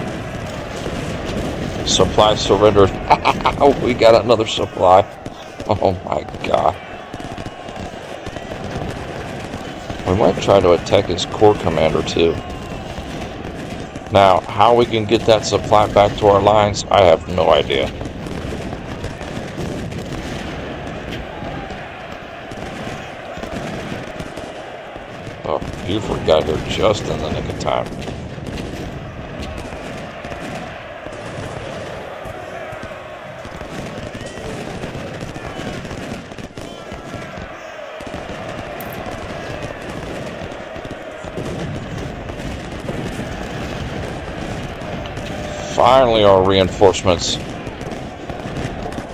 Supply surrendered. We got another supply. Oh my god. We might try to attack his corps commander too. Now, how we can get that supply back to our lines, I have no idea. Oh, Buford got here just in the nick of time. Finally, our reinforcements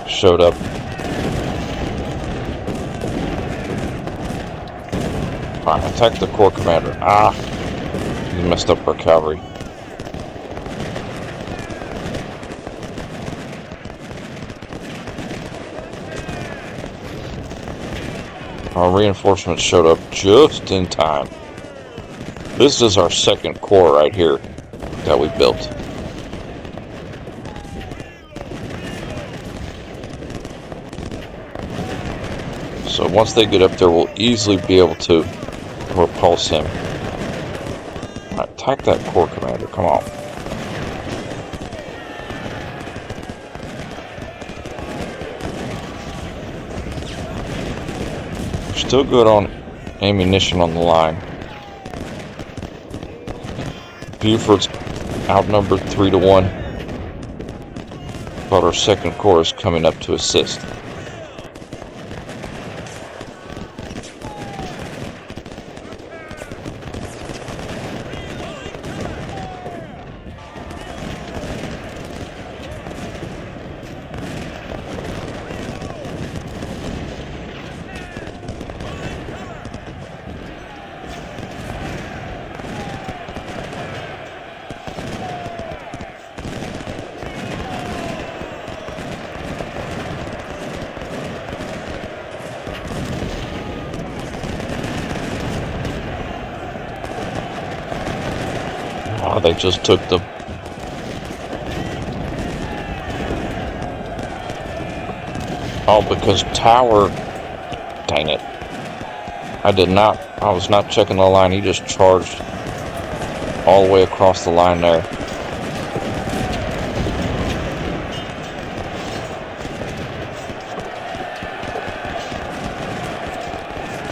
showed up. Alright, attack the corps commander. He messed up our cavalry. Our reinforcements showed up just in time. This is our second corps right here that we built. So once they get up there, we'll easily be able to repulse him. Right, attack that corps commander, come on. We're still good on ammunition on the line. Buford's outnumbered 3-1, but our second corps is coming up to assist. Oh, they just took the... Oh, because tower... Dang it. I was not checking the line. He just charged all the way across the line there.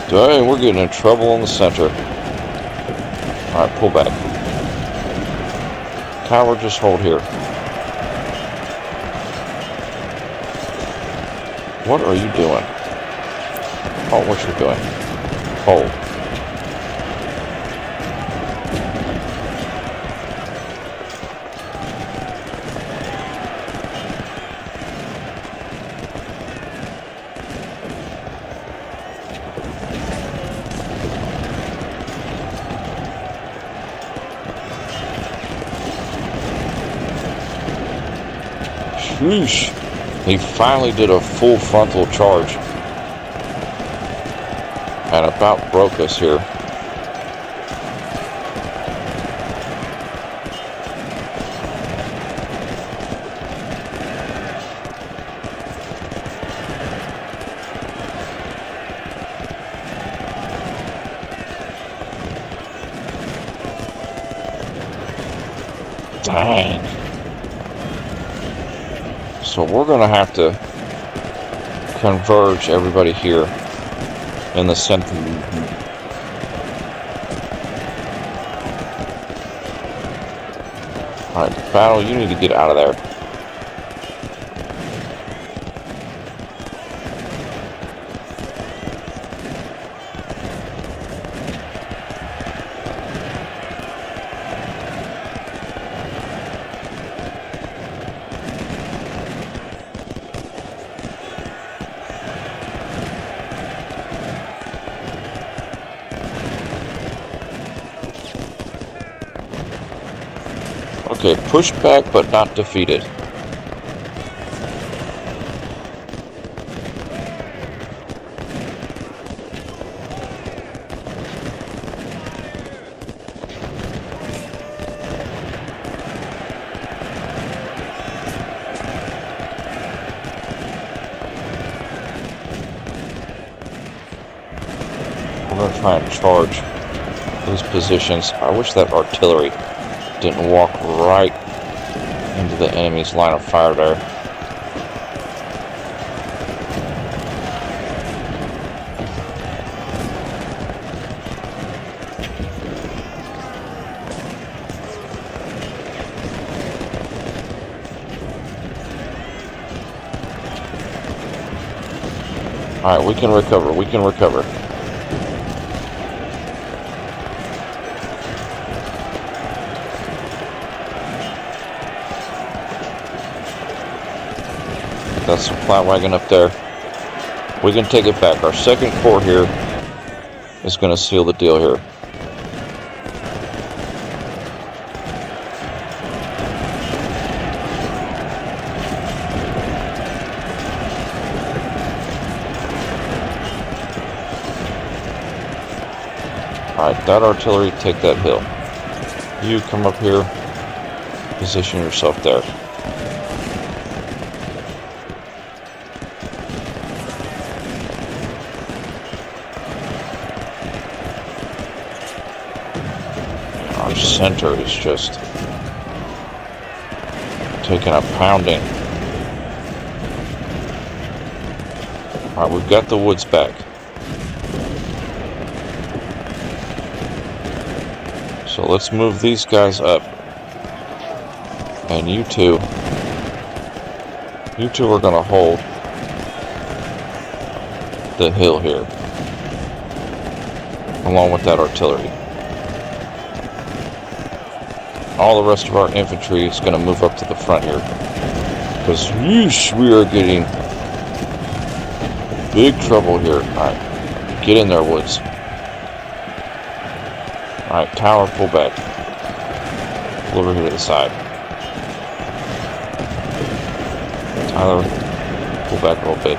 Dang, we're getting in trouble in the center. Alright, pull back. Tower, just hold here. What are you doing? Oh, what you're doing? Hold. Sheesh. He finally did a full frontal charge and about broke us here. Dang. So we're going to have to converge everybody here in the center. Alright, battle, you need to get out of there. Okay, pushed back but not defeated. We're going to try and charge those positions. I wish that artillery didn't walk right into the enemy's line of fire there. Alright, we can recover, we can recover. Get that supply wagon up there. We can take it back. Our second corps here is going to seal the deal here. Alright, that artillery, take that hill. You come up here, position yourself there. Our center is just taking a pounding. Alright, we've got the woods back. So let's move these guys up. And you two are going to hold the hill here, along with that artillery. All the rest of our infantry is going to move up to the front here, because yeesh, we are getting big trouble here. Alright, get in there, Woods. Alright, tower, pull back. Pull over here to the side. Tyler, pull back a little bit.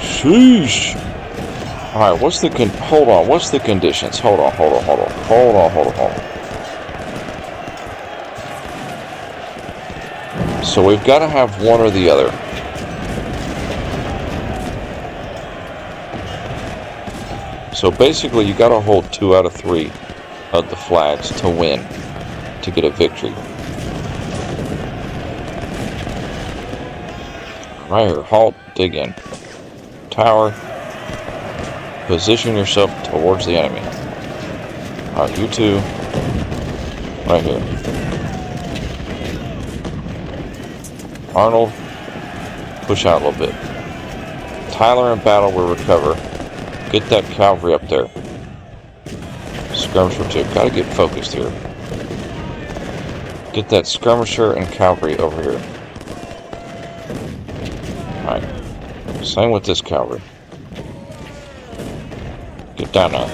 Sheesh! Alright, what's the what's the conditions? Hold on. So we've got to have one or the other. So basically, you got to hold 2 out of 3 of the flags to win, to get a victory. Right here, halt, dig in. Tower, position yourself towards the enemy. Alright, you two, right here. Arnold, push out a little bit. Tyler in battle will recover. Get that cavalry up there. Skirmisher too. Gotta get focused here. Get that skirmisher and cavalry over here. Alright. Same with this cavalry. Get down there.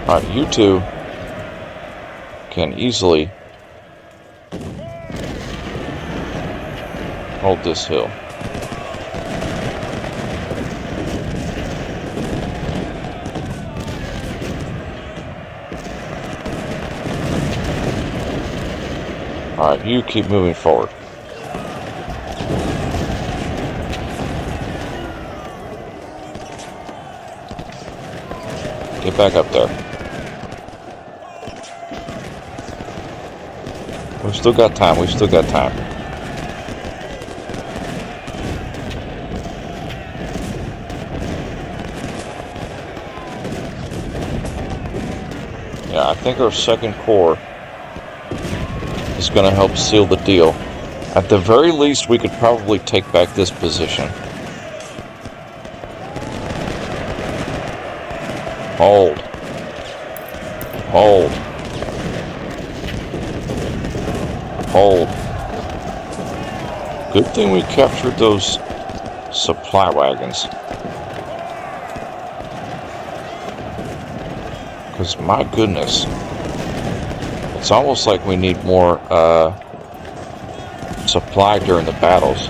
Alright, you two can easily hold this hill. Alright, you keep moving forward. Get back up there. We've still got time, Yeah, I think our second corps is going to help seal the deal. At the very least, we could probably take back this position. Hold. Hold. Hold. Good thing we captured those supply wagons. Because, my goodness, it's almost like we need more supply during the battles.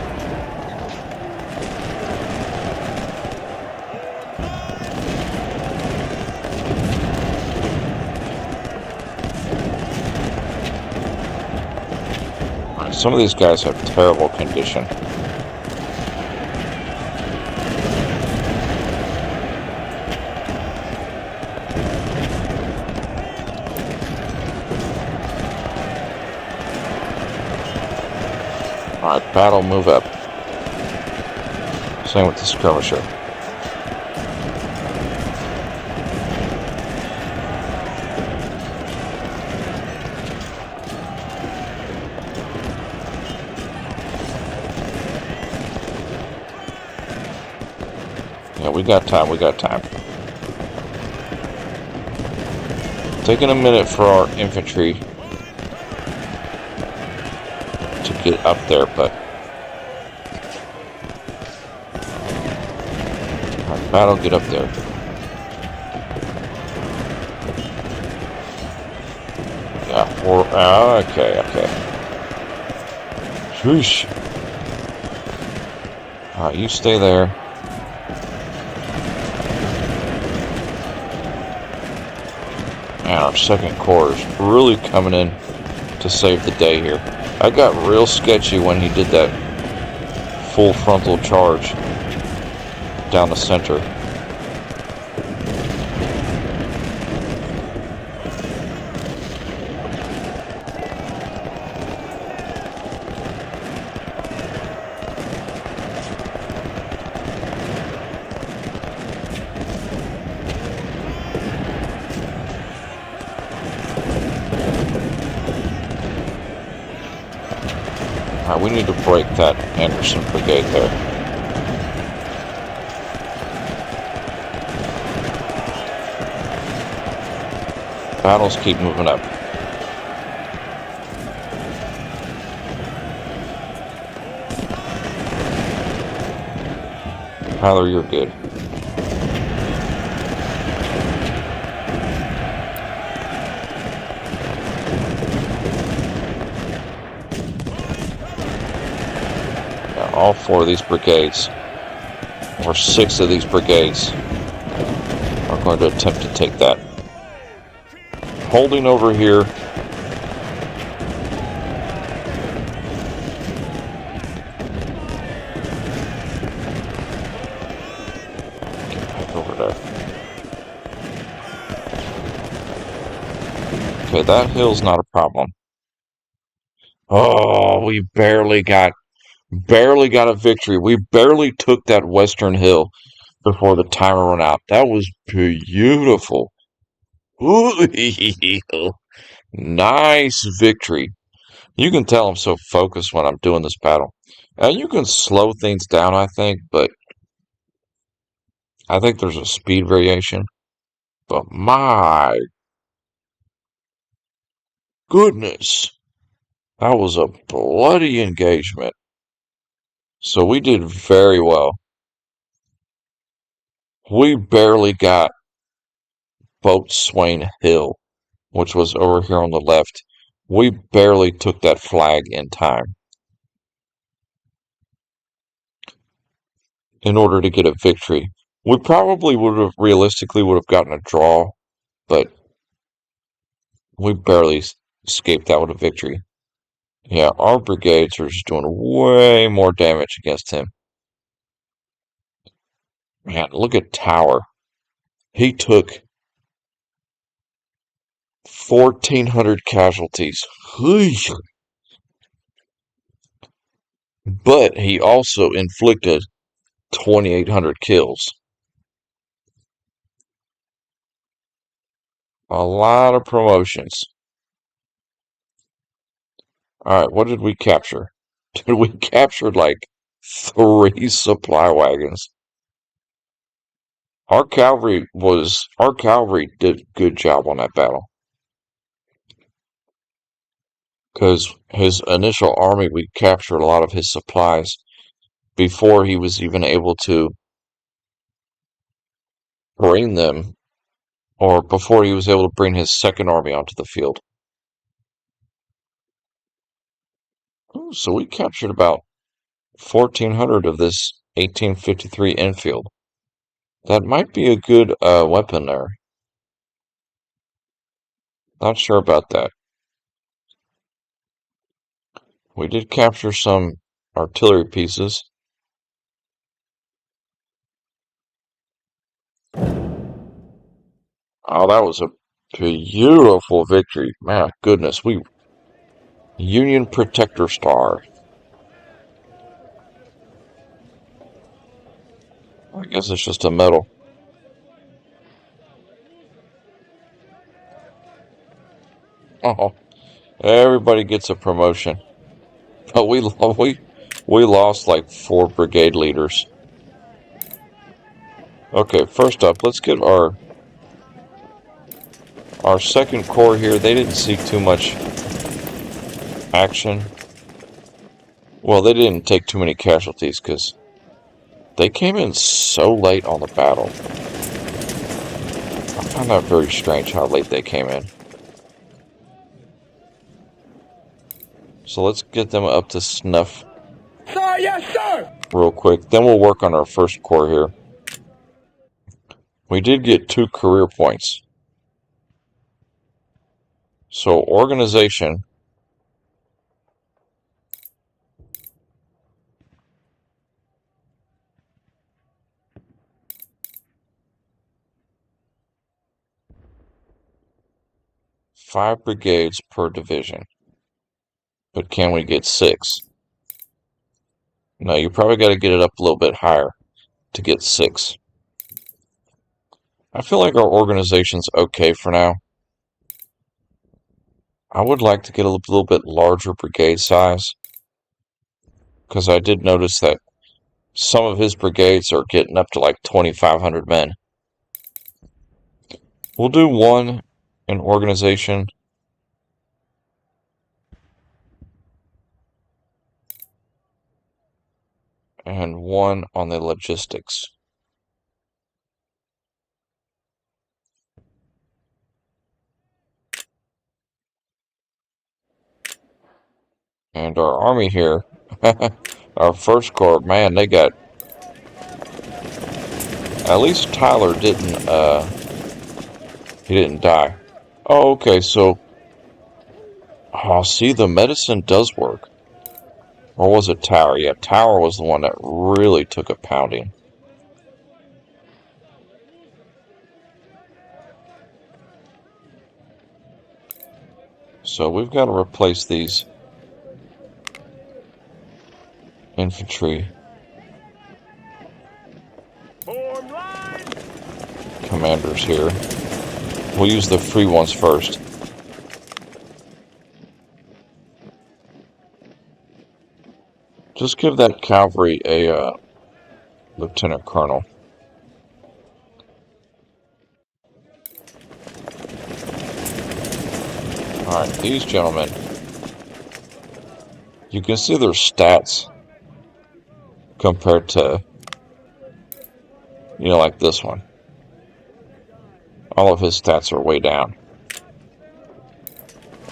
Some of these guys have terrible condition. Alright, battle, move up. Same with the skirmisher. Yeah, we got time, Taking a minute for our infantry to get up there, but alright, battle, get up there. Yeah, okay. Sheesh. Alright, you stay there. And our second corps is really coming in to save the day here. I got real sketchy when he did that full frontal charge down the center. Alright, we need to break that Anderson brigade there. Battles keep moving up. Tyler, you're good. All 4 of these brigades, or 6 of these brigades, are going to attempt to take that. Holding over here. Get back over there. Okay, that hill's not a problem. Oh, we barely got a victory. We barely took that western hill before the timer ran out. That was beautiful. Ooh, nice victory. You can tell I'm so focused when I'm doing this battle. You can slow things down, I think, but I think there's a speed variation. But my goodness, that was a bloody engagement. So we did very well. We barely got Boatswain Hill, which was over here on the left. We barely took that flag in time in order to get a victory. We probably realistically would have gotten a draw, but we barely escaped out with a victory. Yeah, our brigades are just doing way more damage against him. Man, look at Tower. He took 1,400 casualties. But he also inflicted 2,800 kills. A lot of promotions. Alright, what did we capture? We captured like 3 supply wagons. Our cavalry did a good job on that battle. Because his initial army, we captured a lot of his supplies before he was even able to bring them, or before he was able to bring his second army onto the field. Ooh, so we captured about 1,400 of this 1853 Enfield. That might be a good weapon there. Not sure about that. We did capture some artillery pieces. Oh, that was a beautiful victory. My goodness, we Union Protector Star. I guess it's just a medal. Oh, everybody gets a promotion. But we lost like 4 brigade leaders. Okay, first up, let's get our second corps here. They didn't see too much action. Well, they didn't take too many casualties because they came in so late on the battle. I found that very strange how late they came in. So let's get them up to snuff. Sir, yes, sir! Real quick. Then we'll work on our first corps here. We did get 2 career points. So organization. Five brigades per division. But can we get 6? No, you probably got to get it up a little bit higher to get 6. I feel like our organization's okay for now. I would like to get a little bit larger brigade size, because I did notice that some of his brigades are getting up to like 2,500 men. We'll do 1 in organization. And 1 on the logistics. And our army here, our first corps, man, they got... At least Tyler he didn't die. Oh, okay, so... Oh, see, the medicine does work. Or was it Tower? Yeah, Tower was the one that really took a pounding. So we've got to replace these infantry Form line! commanders here. We'll use the free ones first. Just give that cavalry a lieutenant colonel. Alright, these gentlemen, you can see their stats compared to, like this one. All of his stats are way down.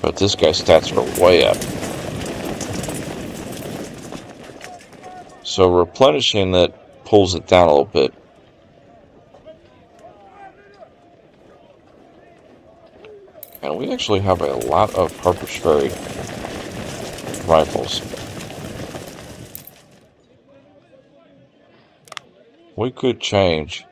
But this guy's stats are way up. So replenishing that pulls it down a little bit. And we actually have a lot of Harper's Ferry rifles. We could change.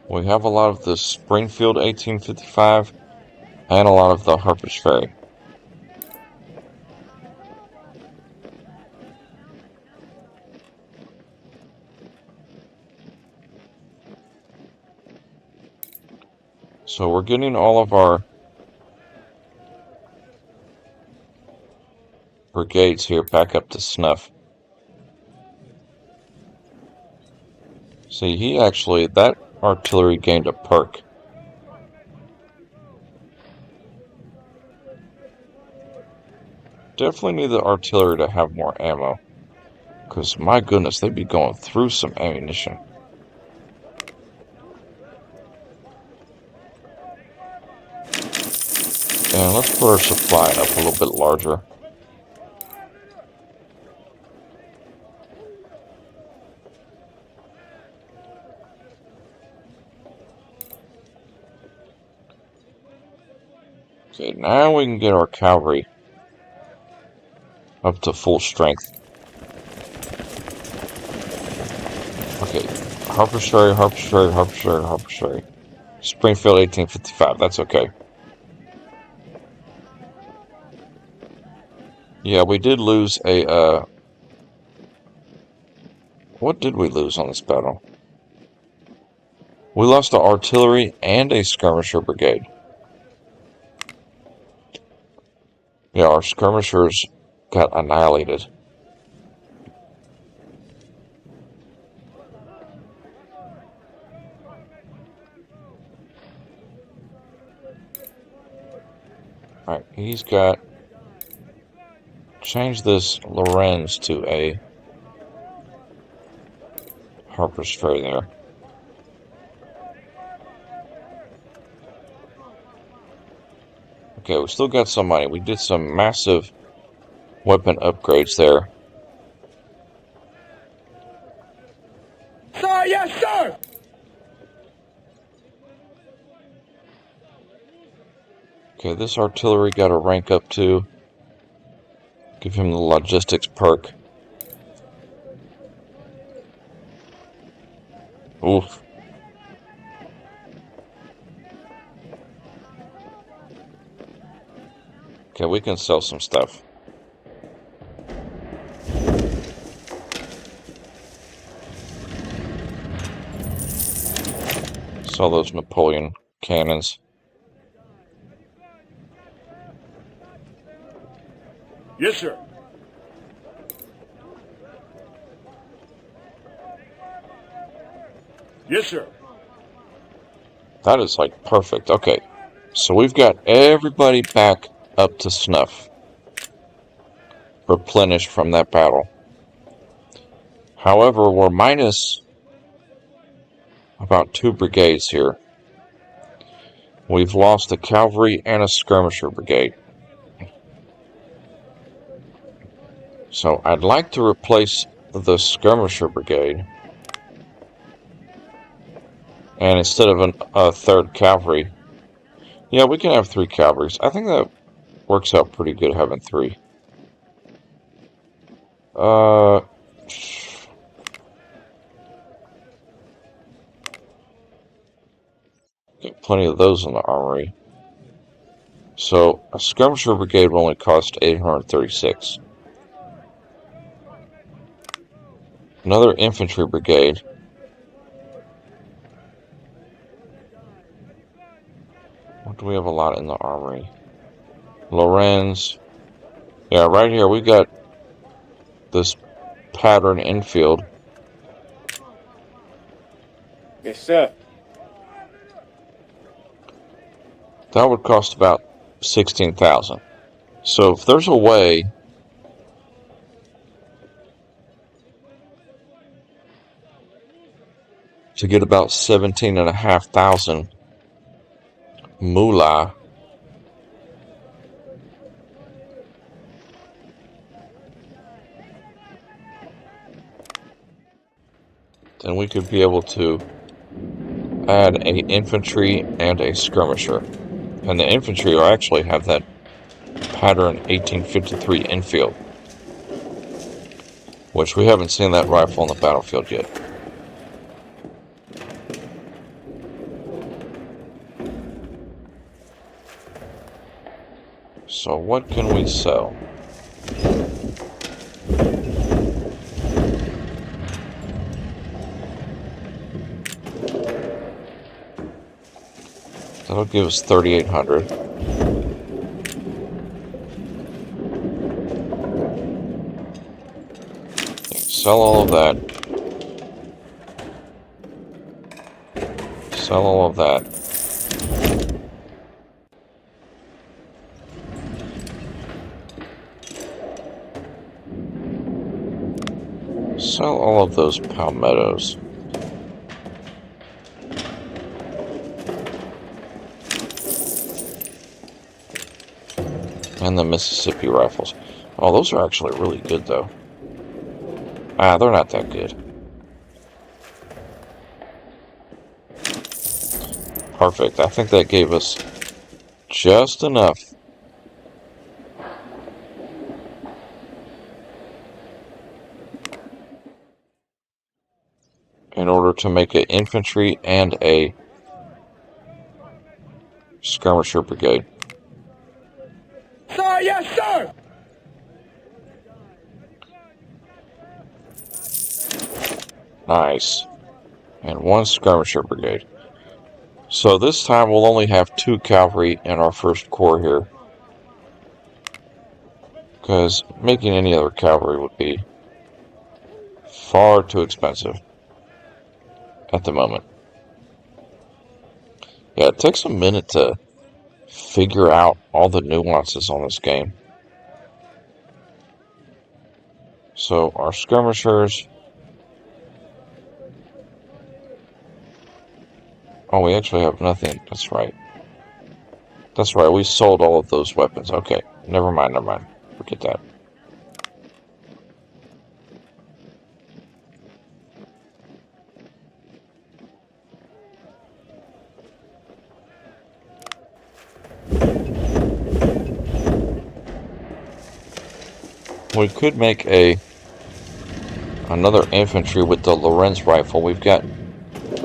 We have a lot of the Springfield 1855 and a lot of the Harper's Ferry. So we're getting all of our brigades here back up to snuff. See, that artillery gained a perk. Definitely need the artillery to have more ammo. Because, my goodness, they'd be going through some ammunition. And let's put our supply up a little bit larger. Okay, now we can get our cavalry up to full strength. Okay, Harper's Ferry, Harper's Ferry, Harper's Ferry, Harper's Ferry. Springfield 1855, that's okay. Yeah, we did lose a, what did we lose on this battle? We lost the artillery and a skirmisher brigade. Yeah, our skirmishers got annihilated. Alright, he's got... Change this Lorenz to a Harper's Ferry there. Okay, we still got some money. We did some massive weapon upgrades there. Sir, yes, sir! Okay, this artillery got a rank up too. Give him the logistics perk. Oof. Okay, we can sell some stuff. Sell those Napoleon cannons. Yes, sir. Yes, sir. That is like perfect. Okay, so we've got everybody back up to snuff. Replenished from that battle. However, we're minus about 2 brigades here. We've lost a cavalry and a skirmisher brigade. So I'd like to replace the skirmisher brigade. And instead of a 3rd cavalry, yeah, we can have 3 cavalries. I think that works out pretty good having 3. Get plenty of those in the armory. So a skirmisher brigade will only cost 836. Another infantry brigade. What do we have a lot in the armory? Lorenz. Yeah, right here we got this pattern infield. Yes, sir. That would cost about 16,000. So if there's a way to get about 17,500 moolah, then we could be able to add an infantry and a skirmisher. And the infantry will actually have that pattern 1853 infield, which we haven't seen that rifle on the battlefield yet. So what can we sell? That'll give us 3,800. Sell all of that. Sell all of that. Sell all of those palmettos. And the Mississippi rifles. Oh, those are actually really good, though. Ah, they're not that good. Perfect. I think that gave us just enough in order to make an infantry and a skirmisher brigade. Sir, yes, sir! Nice. And one skirmisher brigade. So this time we'll only have 2 cavalry in our first corps here, because making any other cavalry would be far too expensive at the moment. Yeah, it takes a minute to figure out all the nuances on this game. So our skirmishers... Oh, we actually have nothing. That's right. That's right, we sold all of those weapons. Okay, never mind. Forget that. We could make another infantry with the Lorenz rifle. We've got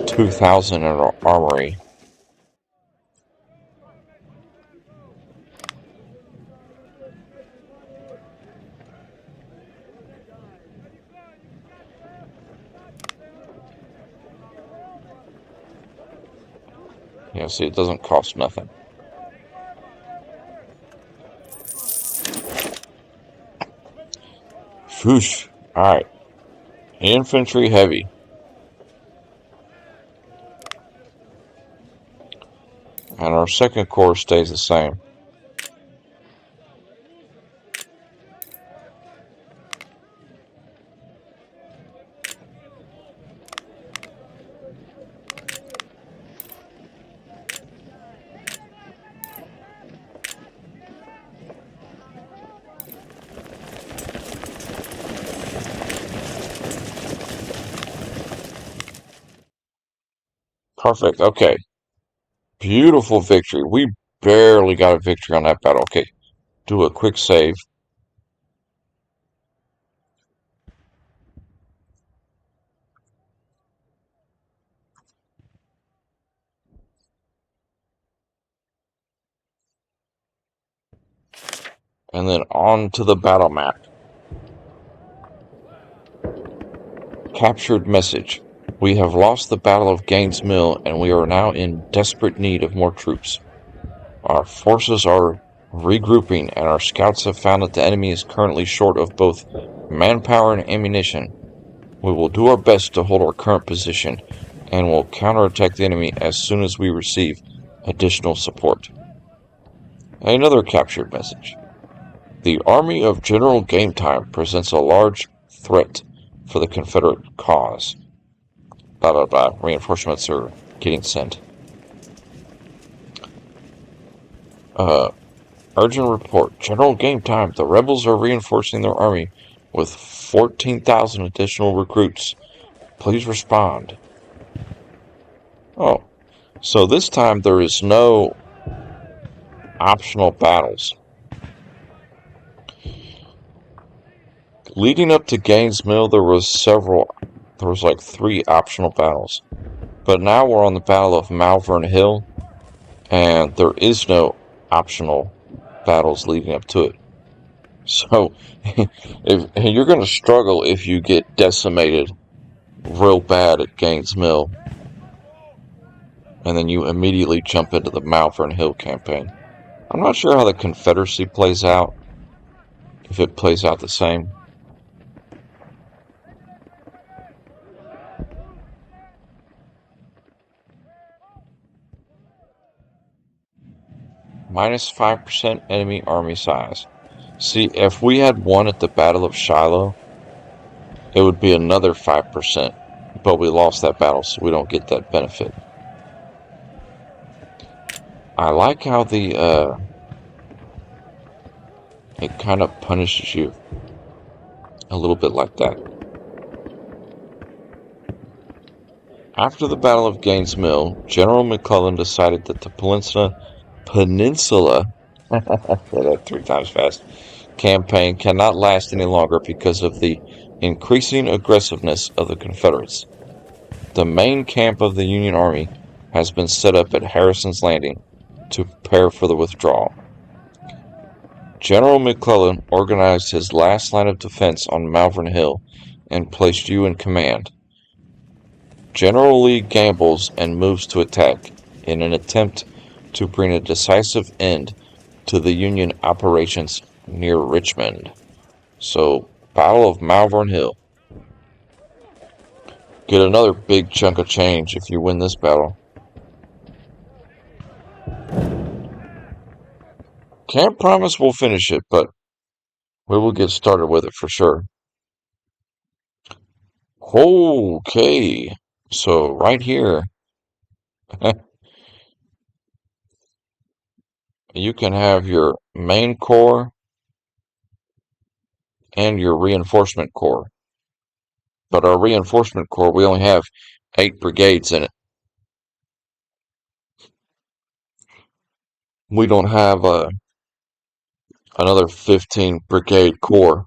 2,000 in our armory. Yeah, see, it doesn't cost nothing. Whoosh. Alright. Infantry heavy. And our second corps stays the same. Perfect. Okay. Beautiful victory. We barely got a victory on that battle. Okay. Do a quick save. And then on to the battle map. Captured message. We have lost the Battle of Gaines Mill and we are now in desperate need of more troops. Our forces are regrouping and our scouts have found that the enemy is currently short of both manpower and ammunition. We will do our best to hold our current position and will counterattack the enemy as soon as we receive additional support. Another captured message. The army of General Game Time presents a large threat for the Confederate cause. Blah blah blah. Reinforcements are getting sent. Urgent report. General Game Time. The rebels are reinforcing their army with 14,000 additional recruits. Please respond. Oh, so this time there is no optional battles. Leading up to Gaines Mill, there was like 3 optional battles. But now we're on the Battle of Malvern Hill, and there is no optional battles leading up to it. So, if you're going to struggle if you get decimated real bad at Gaines Mill, and then you immediately jump into the Malvern Hill campaign. I'm not sure how the Confederacy plays out, if it plays out the same. Minus 5% enemy army size. See, if we had won at the Battle of Shiloh, it would be another 5%. But we lost that battle, so we don't get that benefit. I like how it kind of punishes you a little bit like that. After the Battle of Gaines Mill, General McClellan decided that the peninsula Peninsula, said that 3 times fast, campaign cannot last any longer because of the increasing aggressiveness of the Confederates. The main camp of the Union Army has been set up at Harrison's Landing to prepare for the withdrawal. General McClellan organized his last line of defense on Malvern Hill and placed you in command. General Lee gambles and moves to attack in an attempt to bring a decisive end to the Union operations near Richmond. So, Battle of Malvern Hill. Get another big chunk of change if you win this battle. Can't promise we'll finish it, but we will get started with it for sure. Okay, so right here, you can have your main corps and your reinforcement corps. But our reinforcement corps, we only have 8 brigades in it. We don't have another 15 brigade corps,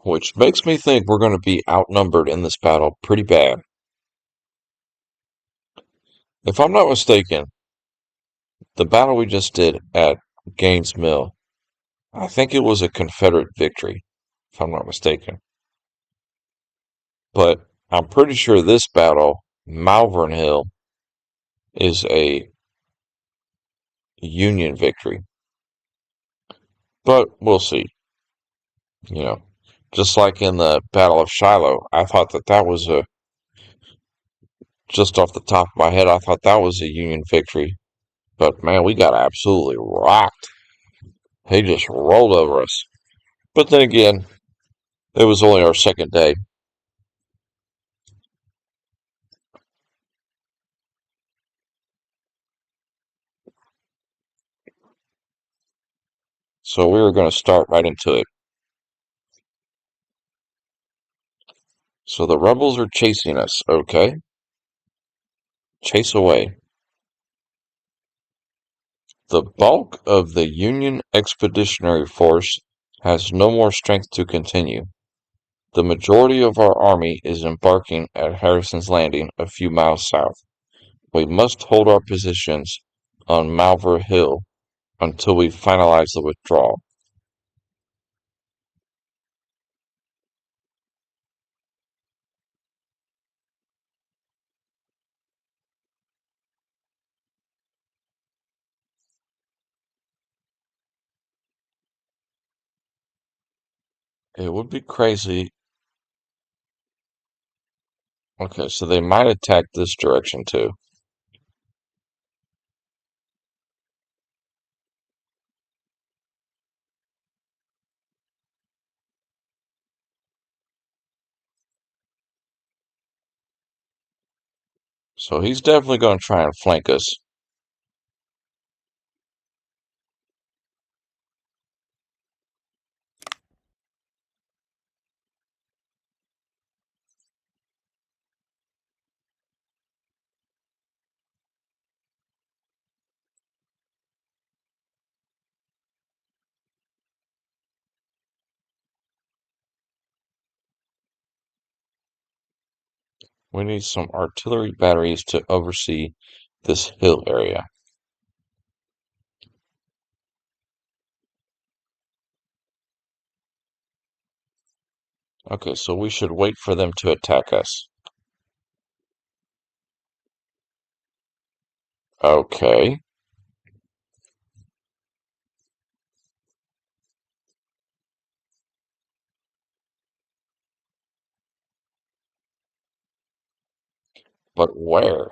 which makes me think we're going to be outnumbered in this battle pretty bad. If I'm not mistaken, the battle we just did at Gaines Mill, I think it was a Confederate victory, if I'm not mistaken. But I'm pretty sure this battle, Malvern Hill, is a Union victory. But we'll see. You know, just like in the Battle of Shiloh, I thought that was just off the top of my head, I thought that was a Union victory. But man, we got absolutely rocked. He just rolled over us. But then again, it was only our second day. So we were going to start right into it. So the rebels are chasing us, okay? Chase away. The bulk of the Union Expeditionary Force has no more strength to continue. The majority of our army is embarking at Harrison's Landing a few miles south. We must hold our positions on Malvern Hill until we finalize the withdrawal. It would be crazy. Okay, so they might attack this direction too. So he's definitely going to try and flank us. We need some artillery batteries to oversee this hill area. Okay, so we should wait for them to attack us. Okay. But where?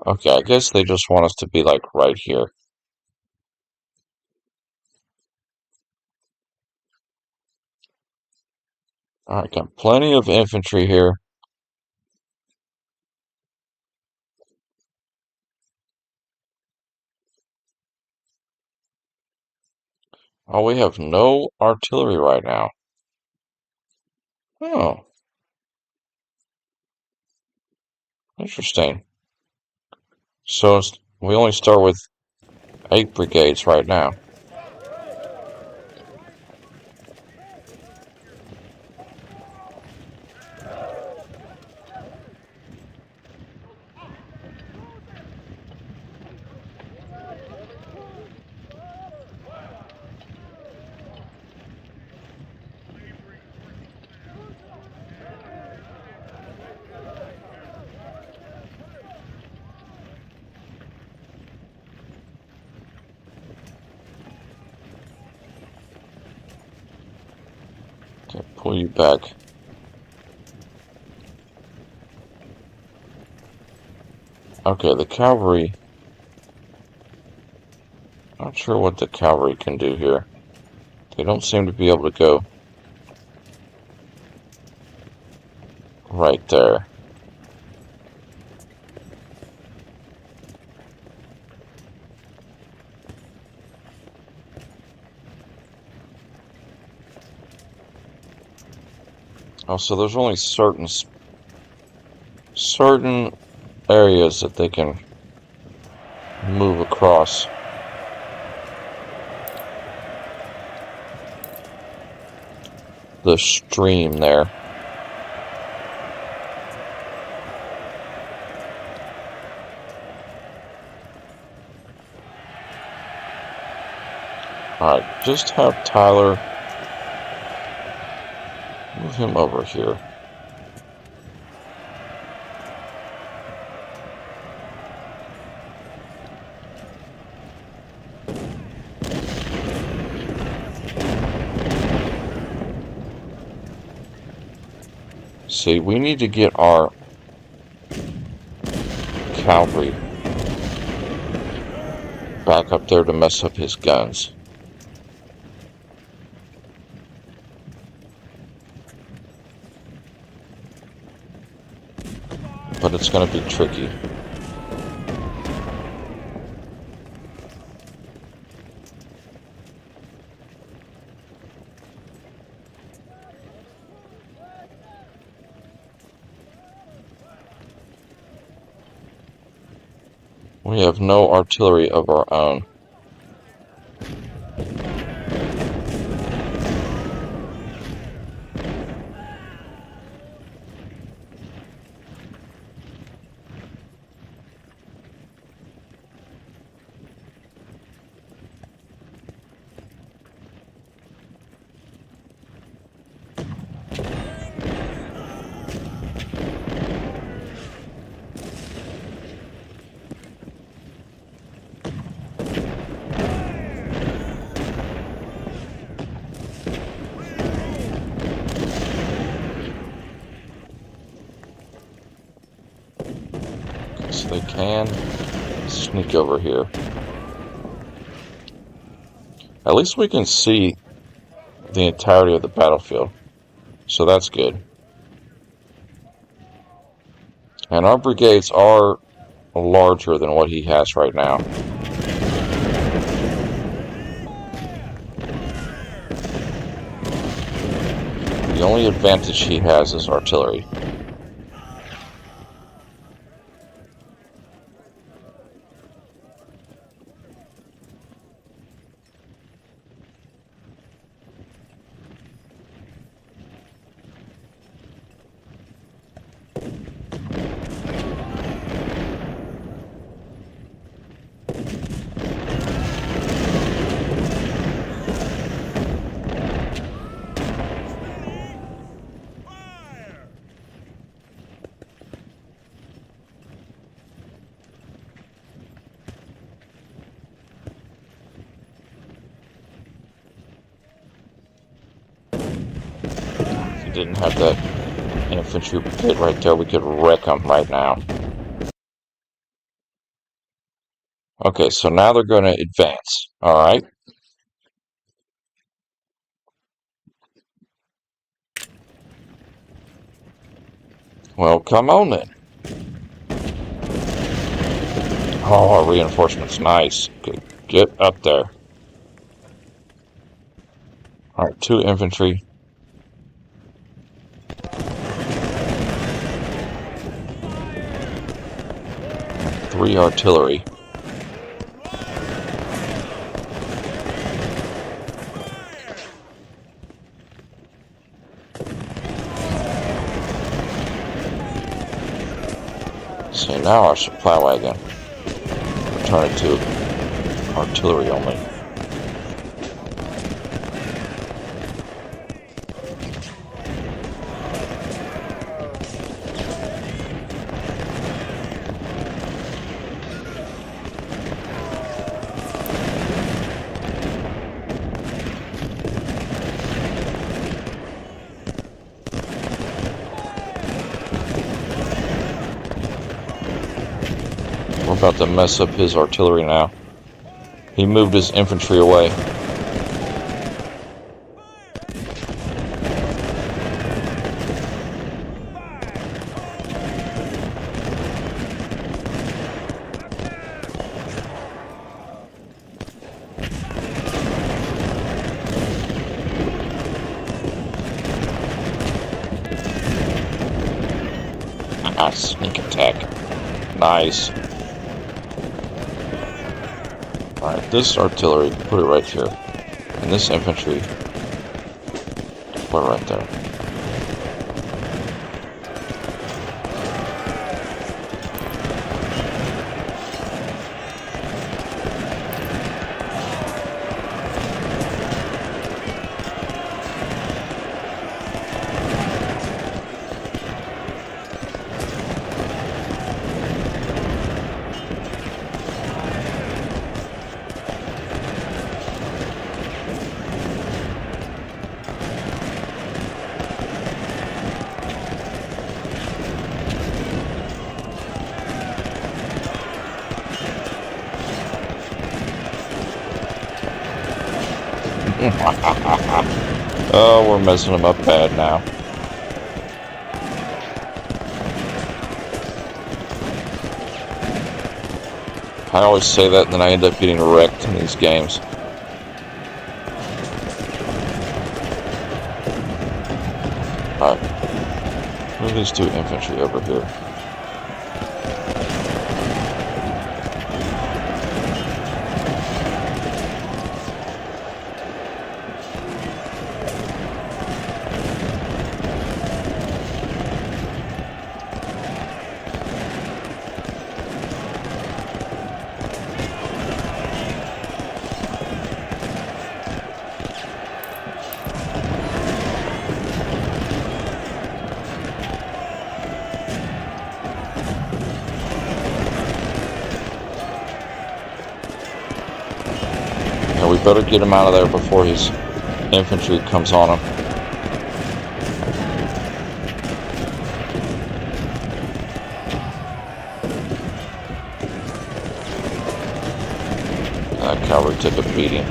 Okay, I guess they just want us to be like right here. Alright, got plenty of infantry here. Oh, we have no artillery right now. Oh, interesting. So we only start with 8 brigades right now. Okay, pull you back. Okay, the cavalry. Not sure what the cavalry can do here. They don't seem to be able to go right there. Also, there's only certain areas that they can move across. The stream there. Alright, just have Tyler move him over here. See, we need to get our cavalry back up there to mess up his guns. But it's going to be tricky. We have no artillery of our own. So they can sneak over here. At least we can see the entirety of the battlefield. So that's good. And our brigades are larger than what he has right now. The only advantage he has is artillery. If we didn't have that infantry brigade right there, we could wreck them right now. Okay, so now they're going to advance. Alright. Well, come on then. Oh, our reinforcement's nice. Get up there. Alright, 2 infantry. And 3 artillery. So now our supply wagon. Turn it to artillery only. We're about to mess up his artillery now. He moved his infantry away. Sneak attack. Nice. Alright, this artillery, put it right here. And this infantry, put it right there. Oh, we're messing them up bad now. I always say that and then I end up getting wrecked in these games. Alright. Move these 2 infantry over here. We better get him out of there before his infantry comes on him. That cavalry took a beating.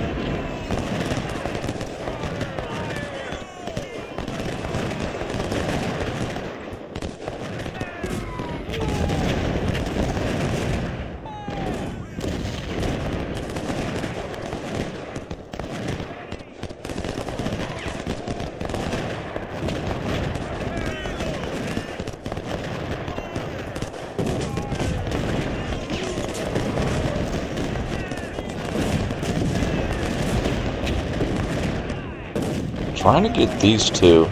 Trying to get these 2.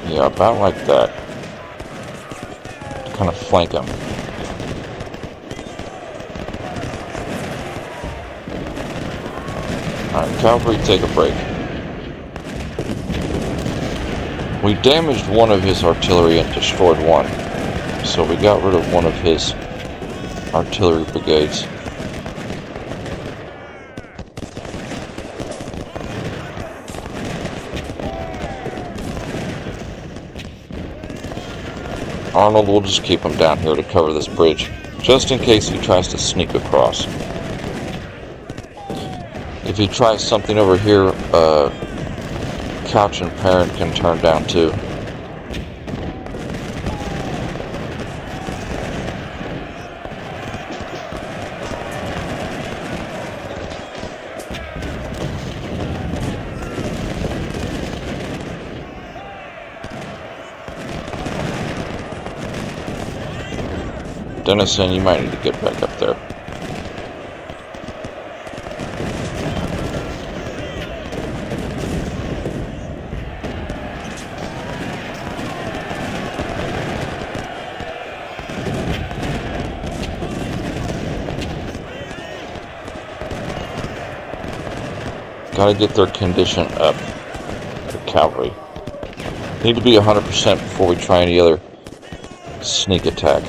Yeah, about like that. Kind of flank them. Alright, cavalry, take a break. We damaged one of his artillery and destroyed one. So we got rid of one of his artillery brigades. Arnold will just keep him down here to cover this bridge, just in case he tries to sneak across. If he tries something over here, Couch and Parent can turn down too. Dennison, you might need to get back up there. Gotta get their condition up. The cavalry. Need to be 100% before we try any other sneak attack.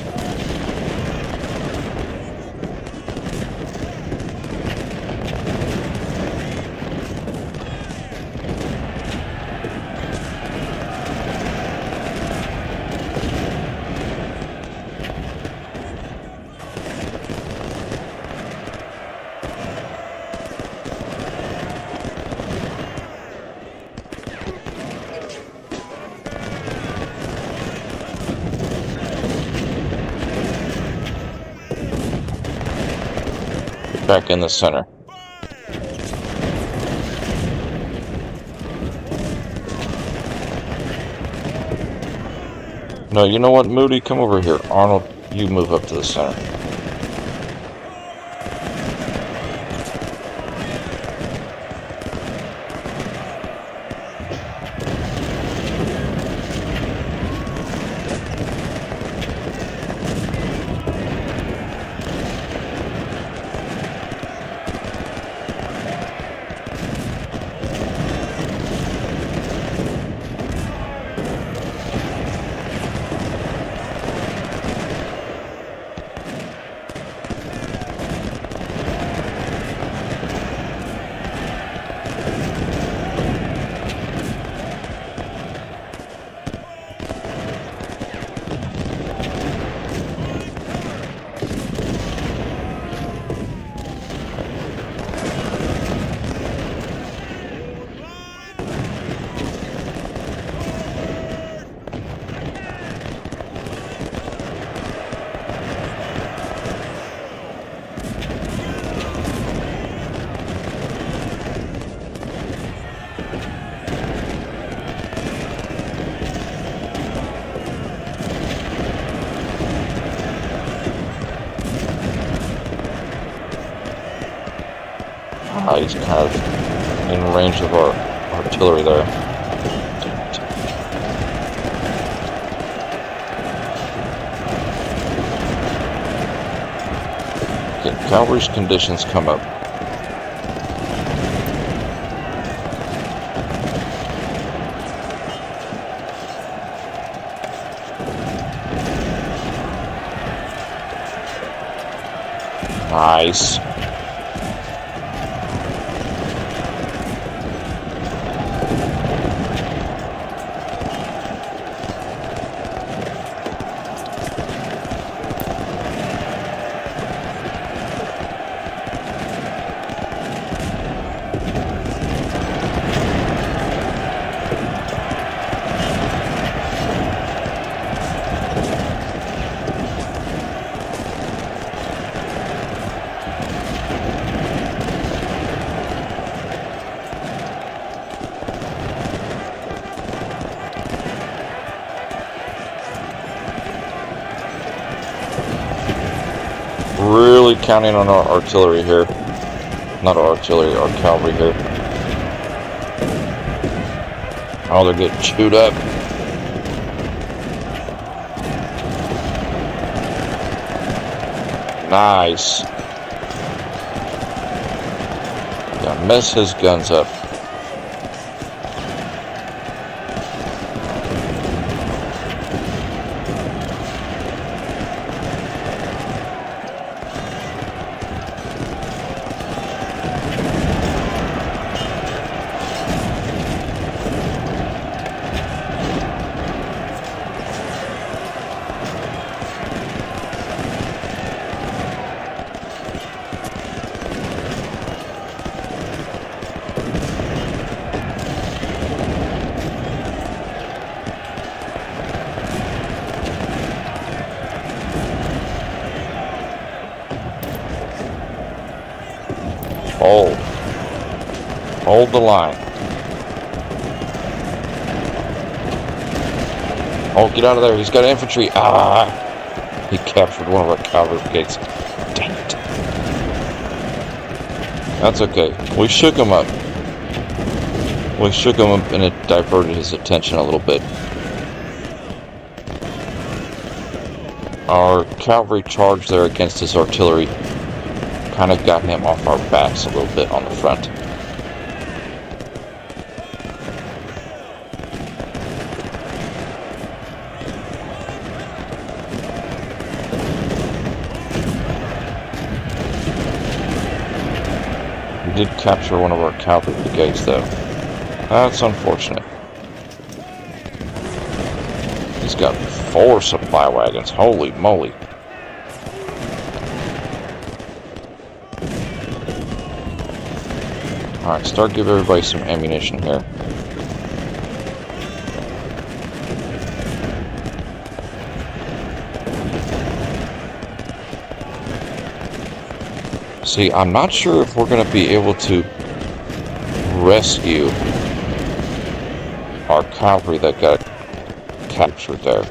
Back in the center. No, you know what, Moody? Come over here. Arnold, you move up to the center. He's kind of in range of our artillery there. Okay, cavalry's conditions come up. Nice. Really counting on our artillery here. Not our artillery, our cavalry here. Oh, they're getting chewed up. Nice. Yeah, mess his guns up. Hold. Hold the line. Oh, get out of there. He's got infantry. Ah! He captured one of our cavalry brigades. Dang it. That's okay. We shook him up. We shook him up and it diverted his attention a little bit. Our cavalry charge there against his artillery kind of got him off our backs a little bit on the front. We did capture one of our cavalry brigades though. That's unfortunate. He's got 4 supply wagons. Holy moly. Alright, start giving everybody some ammunition here. See, I'm not sure if we're going to be able to rescue our cavalry that got captured there.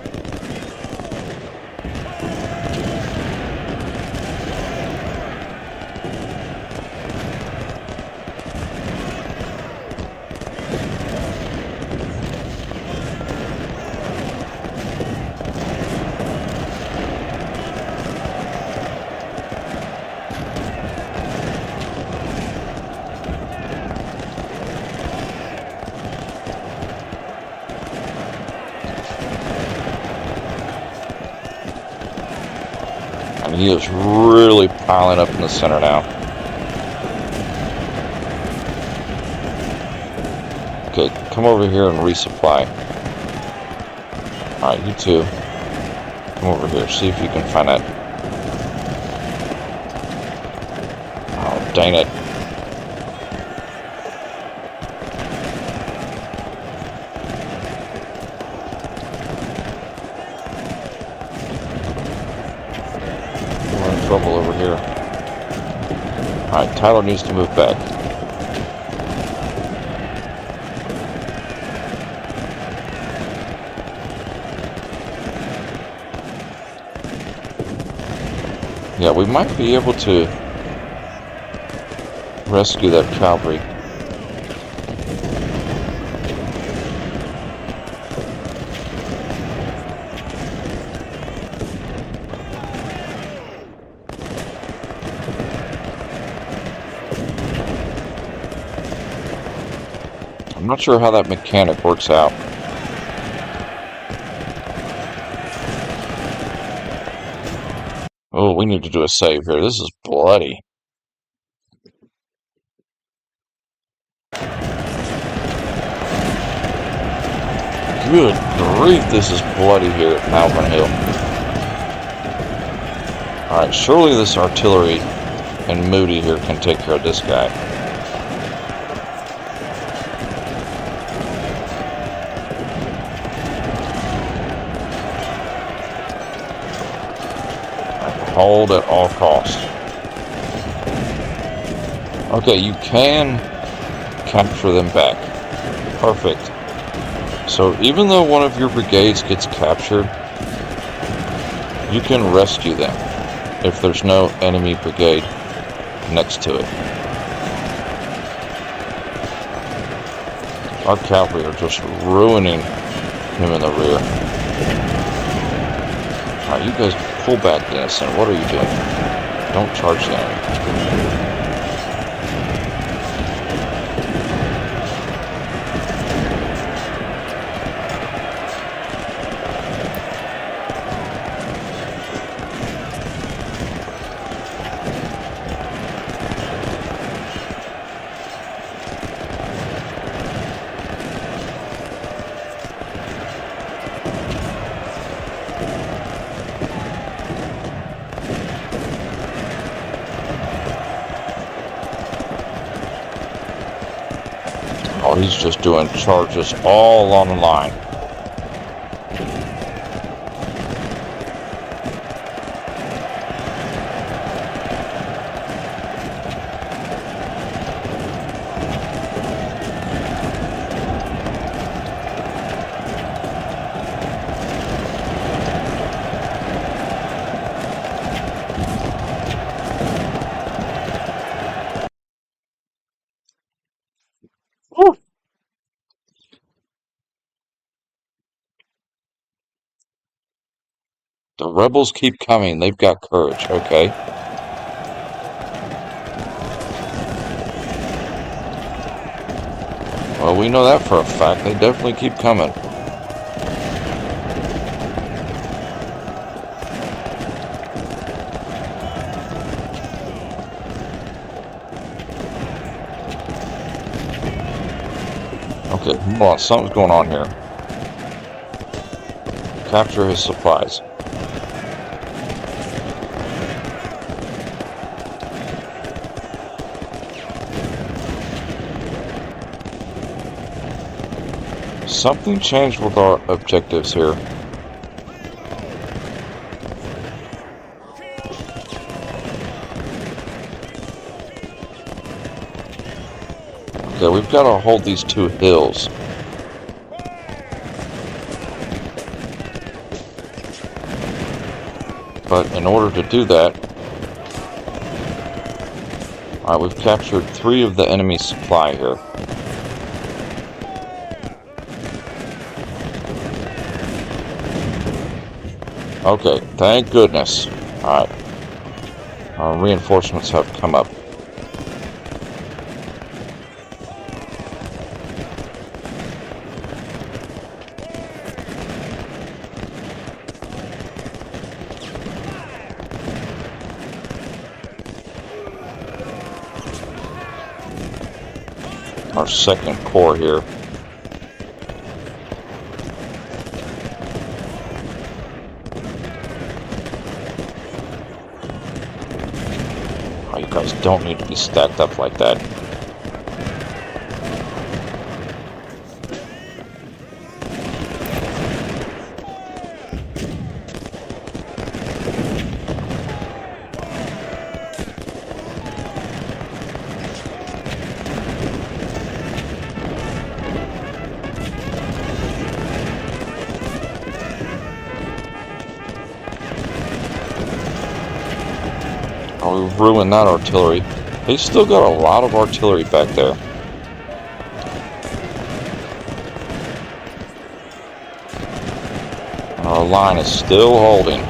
And he is really piling up in the center now. Okay, come over here and resupply. Alright, you two. Come over here, see if you can find that. Oh, dang it. We're in trouble over here. Alright, Tyler needs to move back. Yeah, we might be able to rescue that cavalry. I'm not sure how that mechanic works out. Oh, we need to do a save here. This is bloody. Good grief, this is bloody here at Malvern Hill. Alright, surely this artillery and Moody here can take care of this guy. Hold at all costs. Okay, you can capture them back. Perfect. So even though one of your brigades gets captured, you can rescue them if there's no enemy brigade next to it. Our cavalry are just ruining him in the rear. Alright, you guys pull back, Dennison. What are you doing? Don't charge the enemy. Oh, he's just doing charges all along the line. Woo! The rebels keep coming. They've got courage. Okay. Well, we know that for a fact. They definitely keep coming. Okay, hold on. Something's going on here. Capture his supplies. Something changed with our objectives here. Okay, we've got to hold these two hills. But in order to do that, alright, we've captured 3 of the enemy's supply here. Okay, thank goodness. Alright. Our reinforcements have come up. Our second corps here. Oh, you guys don't need to be stacked up like that. Oh, we've ruined that artillery. They still got a lot of artillery back there. Our line is still holding.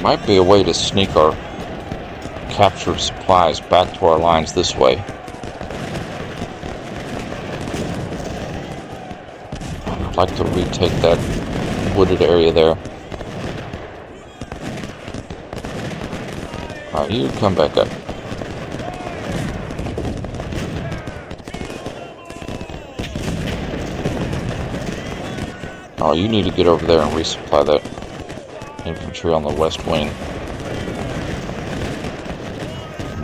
Might be a way to sneak our captured supplies back to our lines this way. I'd like to retake that wooded area there. Alright, you come back up. Oh, you need to get over there and resupply that infantry on the west wing.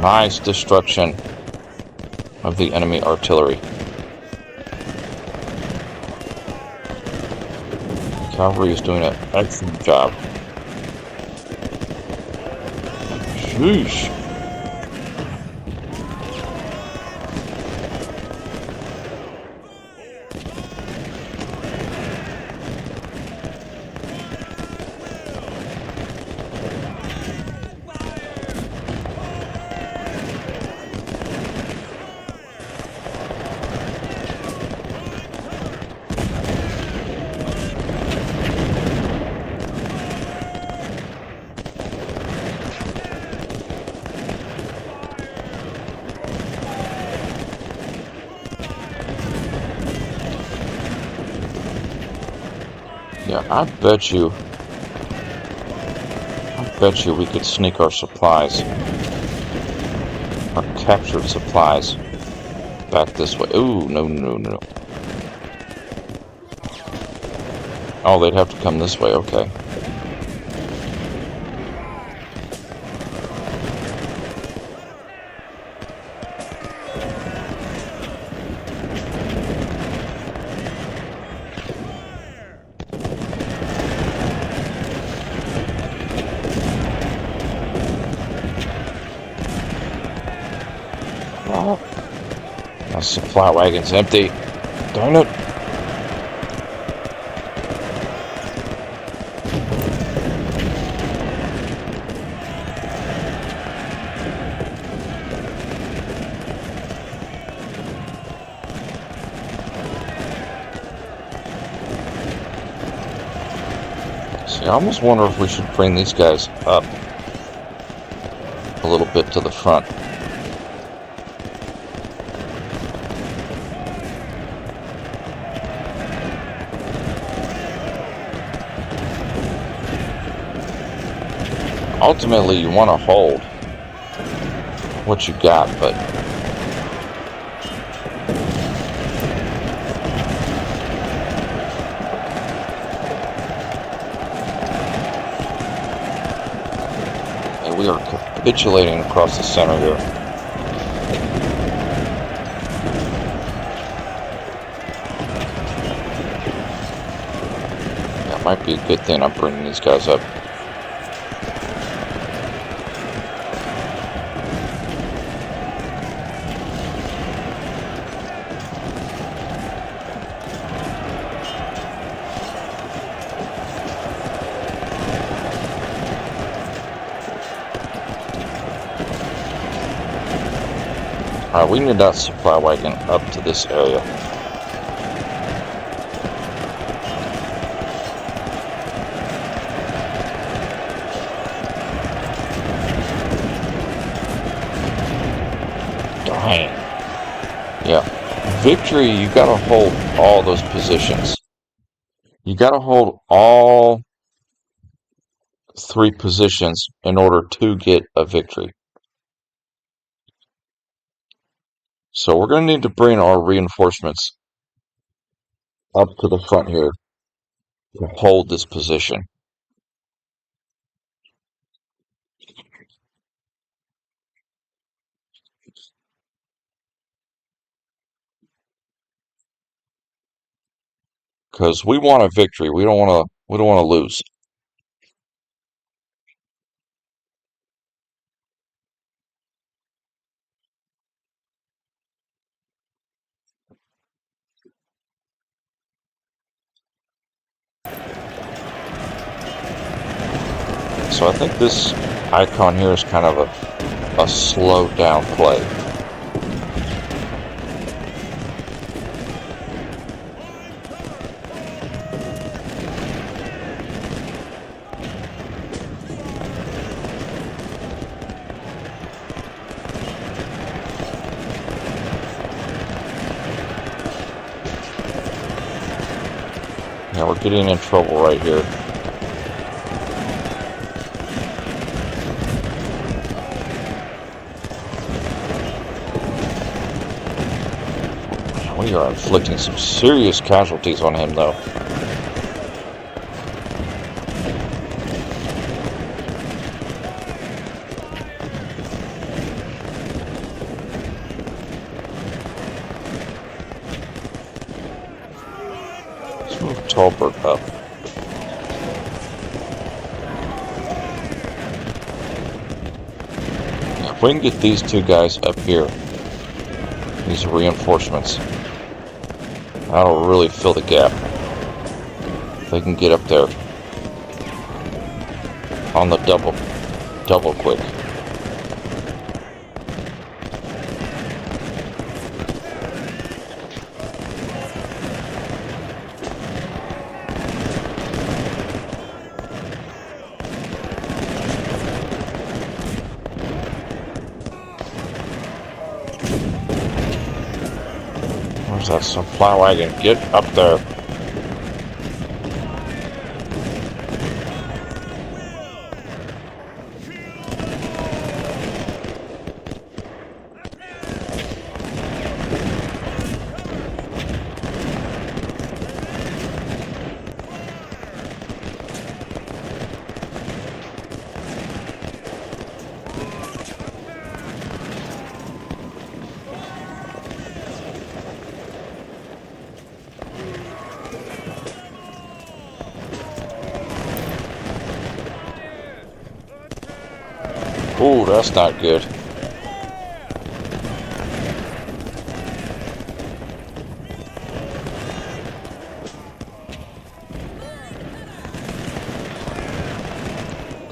Nice destruction of the enemy artillery. Cavalry is doing an excellent job. Sheesh. Yeah, I bet you we could sneak our supplies, our captured supplies, back this way. Ooh, no, no, no. Oh, they'd have to come this way, okay. supply wagon's empty. Darn it. See, I almost wonder if we should bring these guys up a little bit to the front. Ultimately, you want to hold what you got, but we are capitulating across the center here. That might be a good thing I'm bringing these guys up. Alright, we need that supply wagon up to this area. Dang. Yeah. Victory, you gotta hold all those positions. You gotta hold all 3 positions in order to get a victory. So we're going to need to bring our reinforcements up to the front here to hold this position. Because we want a victory. We don't want to lose. So I think this icon here is kind of a slowed down play. Yeah, we're getting in trouble right here. We are inflicting some serious casualties on him, though. Let's move Tallberg up. If we can get these 2 guys up here, these reinforcements, that'll really fill the gap. They can get up there on the double quick. Where's that supply wagon? Get up there. Ooh, that's not good.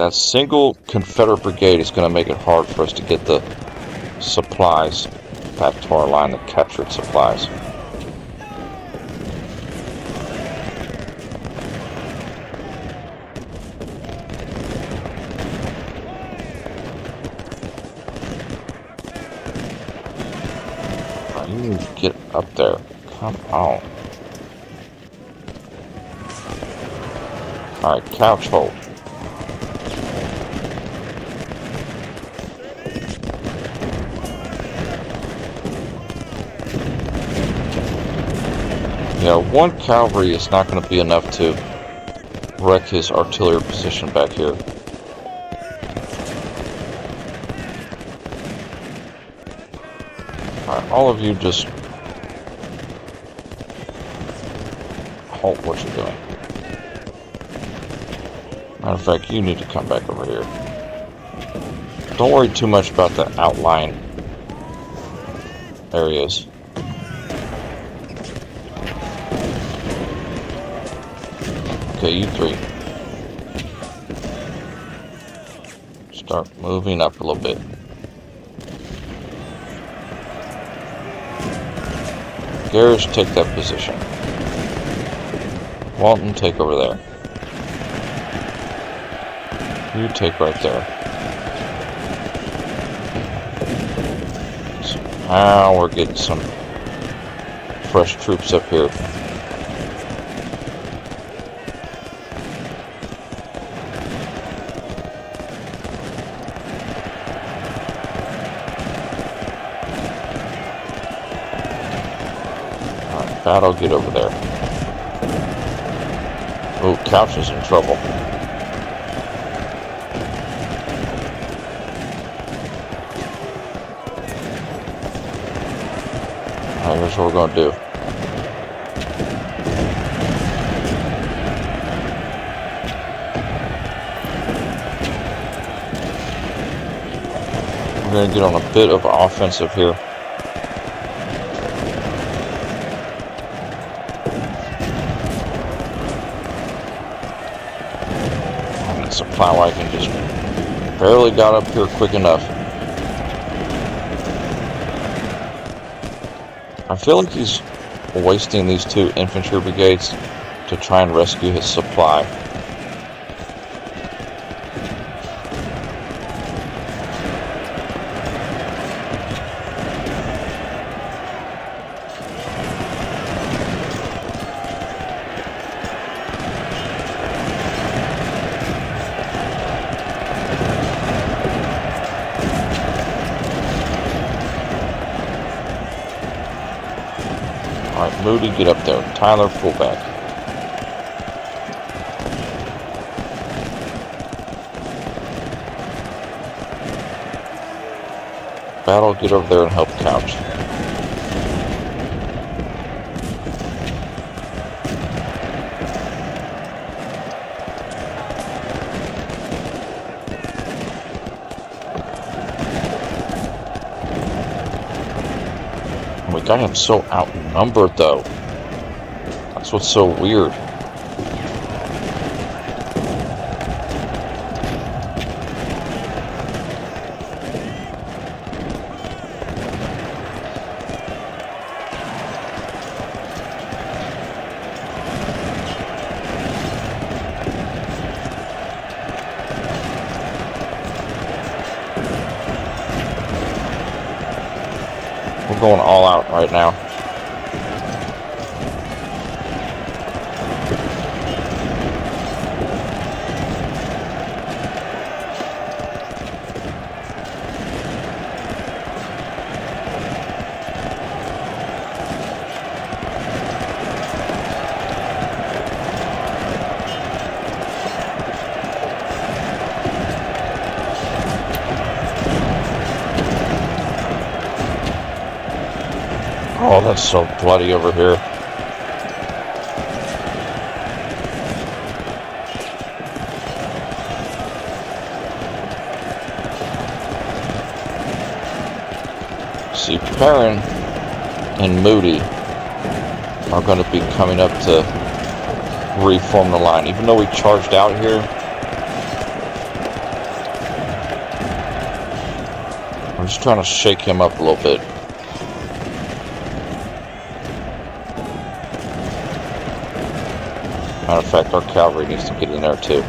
That single Confederate brigade is going to make it hard for us to get the supplies back to our line, the captured supplies. You need to get up there. Come on. Alright, couch hold. Yeah, one cavalry is not going to be enough to wreck his artillery position back here. Alright, all of you just halt what you're doing. Matter of fact, you need to come back over here. Don't worry too much about the outlying areas. Okay, you three. Start moving up a little bit. Garish, take that position. Walton, take over there. You take right there. So now we're getting some fresh troops up here. Alright, Battle, get over there. Oh, Couch is in trouble. Alright, here's what we're going to do. We're going to get on a bit of offensive here. And that supply wagon just barely got up here quick enough. I feel like he's wasting these two infantry brigades to try and rescue his supply. Alright, Moody, get up there. Tyler, pull back. Battle, get over there and help Couch. We got him so outnumbered, though. That's what's so weird. We're going all out right now. Oh, that's so bloody over here. See, Perrin and Moody are going to be coming up to reform the line. Even though we charged out here, I'm just trying to shake him up a little bit. Matter of fact, our cavalry needs to get in there too.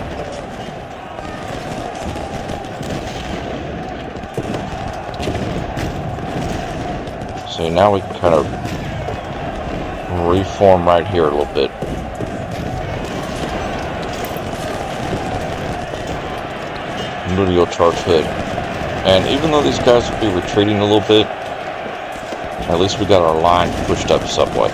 So now we can kind of reform right here a little bit. Medial charge hood. And even though these guys will be retreating a little bit, at least we got our line pushed up somewhat.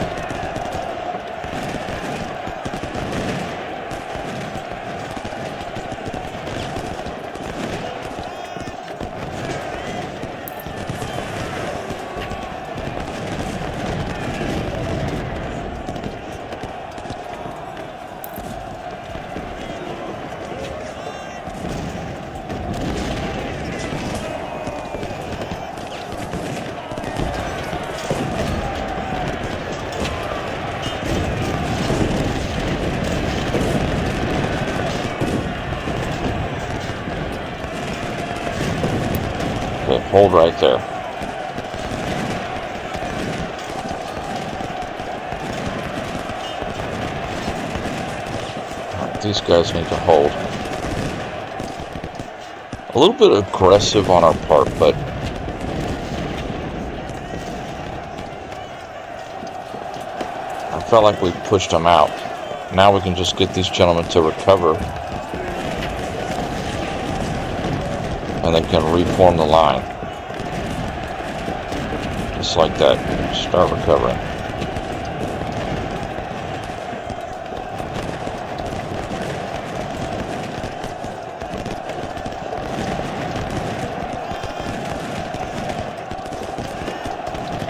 Okay, hold right there. Alright, these guys need to hold. A little bit aggressive on our part, but I felt like we pushed them out. Now we can just get these gentlemen to recover, and they can reform the line. Just like that. Start recovering.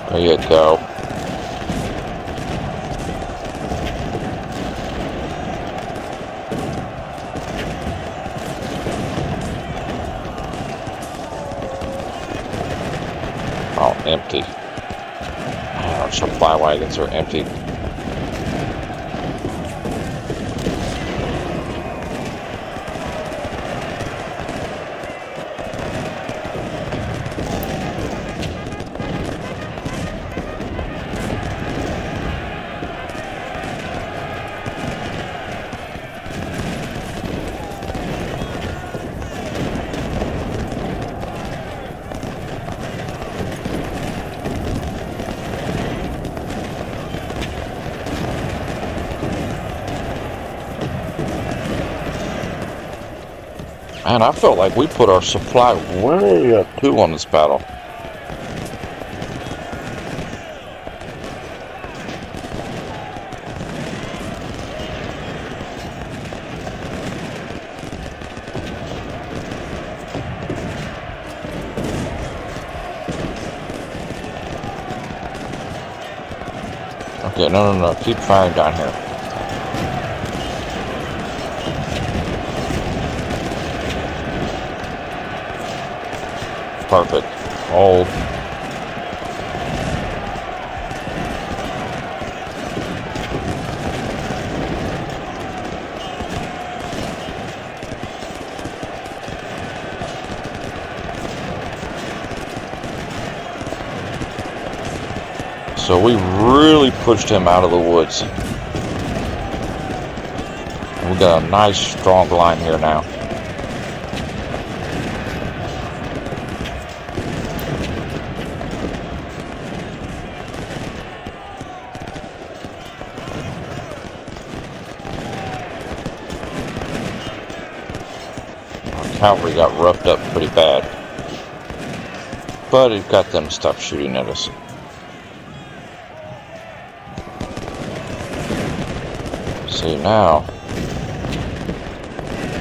There you go. Oh, empty. Man, our supply wagons are empty. Man, I felt like we put our supply way up too on this battle. Okay, no. Keep firing down here. Perfect. Hold. So we really pushed him out of the woods. We got a nice strong line here now. Cavalry got roughed up pretty bad, but it got them to stop shooting at us. See now,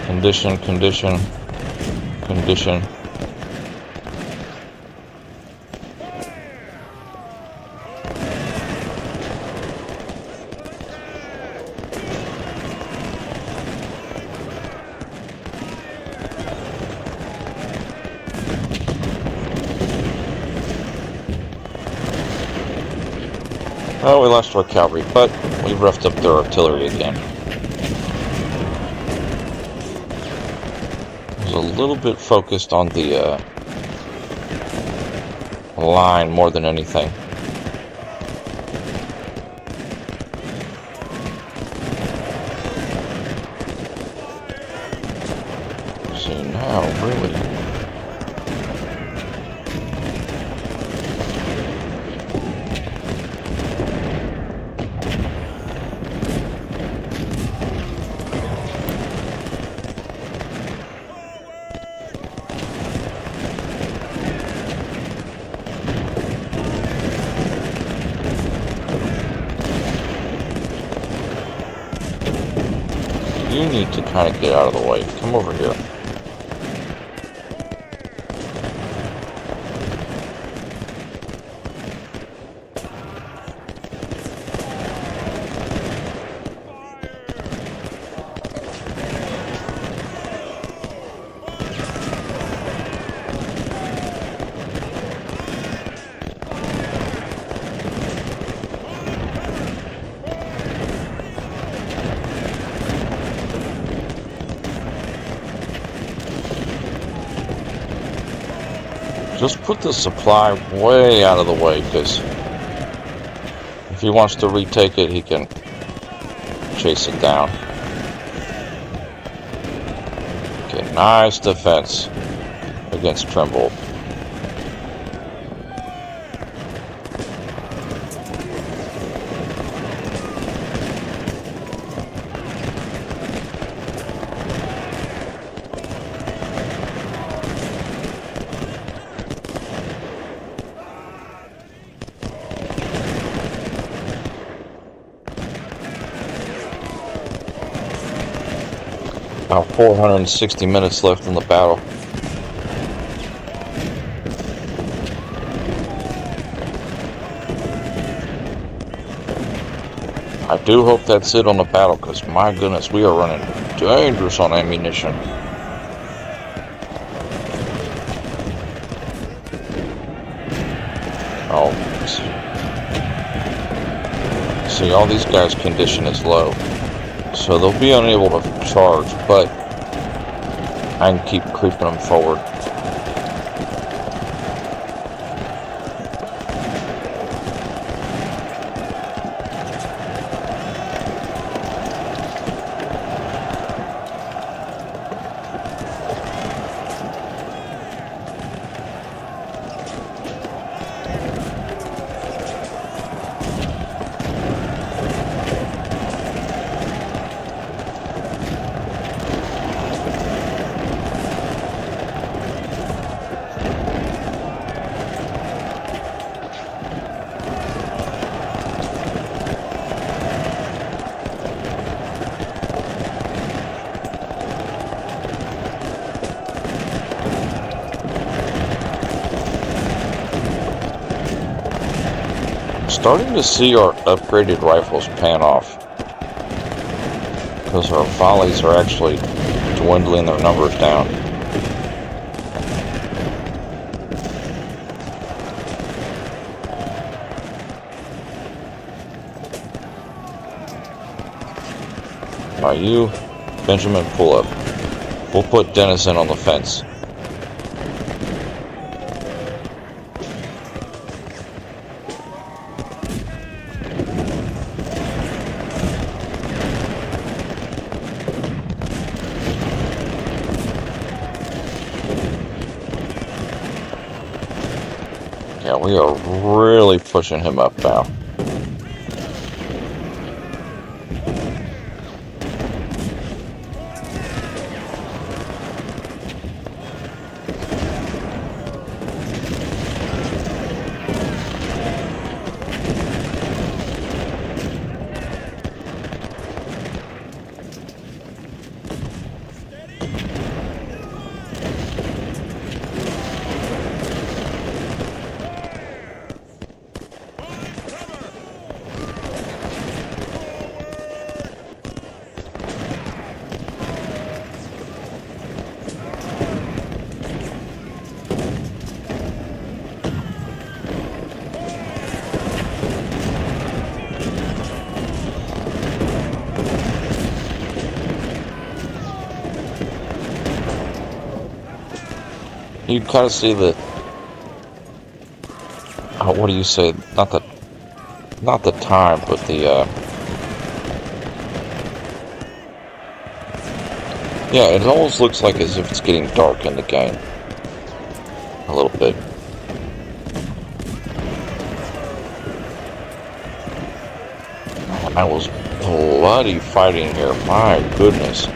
condition. Well, we lost our cavalry, but we roughed up their artillery again. I was a little bit focused on the line more than anything. See now, really. You need to kind of get out of the way. Come over here. Just put the supply way out of the way, because if he wants to retake it, he can chase it down. Okay, nice defense against Trimble. About 460 minutes left in the battle. I do hope that's it on the battle, because my goodness, we are running dangerous on ammunition. Oh, see, all these guys' condition is low, so they'll be unable to charge, but I can keep creeping them forward. Starting to see our upgraded rifles pan off, because our volleys are actually dwindling their numbers down. Now you, Benjamin, pull up. We'll put Dennis in on the fence. Yeah, we are really pushing him up now. You kind of see the what do you say? Not the time, but the yeah, it almost looks like as if it's getting dark in the game. A little bit. I was bloody fighting here. My goodness.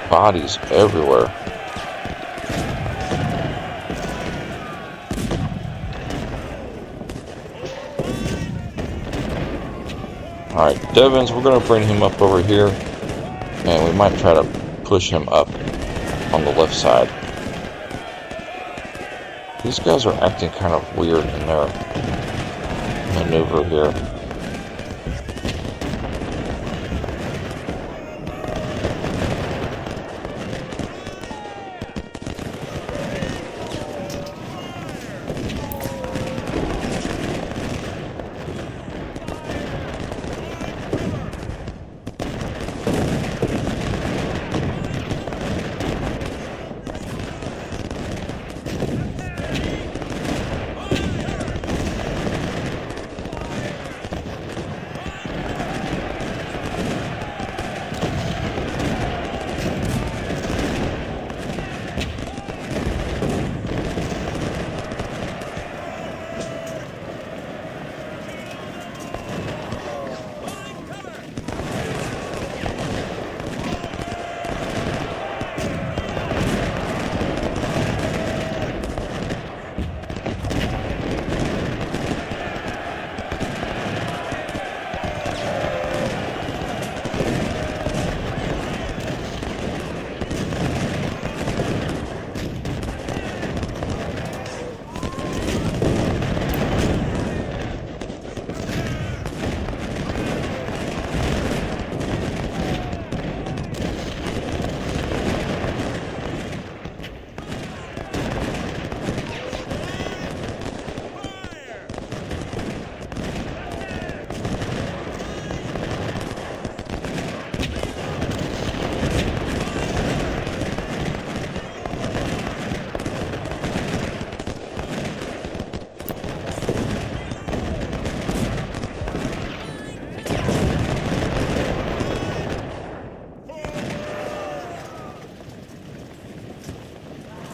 Bodies everywhere. Alright, Devins, we're going to bring him up over here. And we might try to push him up on the left side. These guys are acting kind of weird in their maneuver here.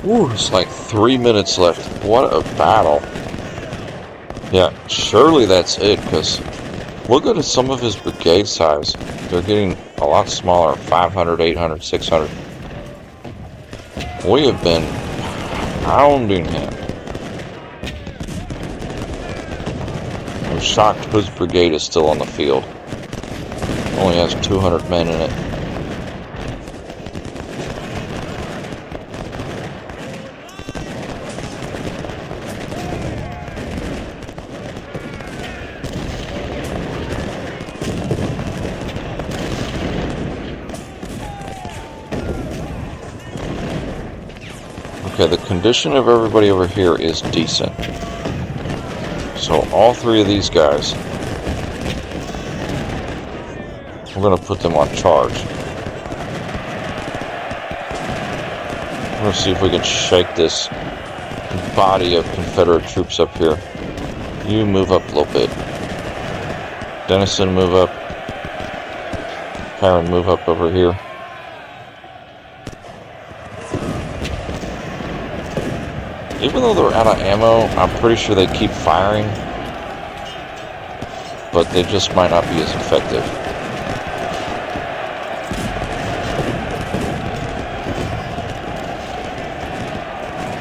Ooh, it's like 3 minutes left. What a battle. Yeah, surely that's it, because look at some of his brigade size. They're getting a lot smaller, 500, 800, 600. We have been pounding him. I'm shocked his brigade is still on the field. Only has 200 men in it. Okay, the condition of everybody over here is decent. So all three of these guys, we're going to put them on charge. We're going to see if we can shake this body of Confederate troops up here. You move up a little bit. Dennison, move up. Karen, move up over here. Even though they're out of ammo, I'm pretty sure they keep firing. But they just might not be as effective.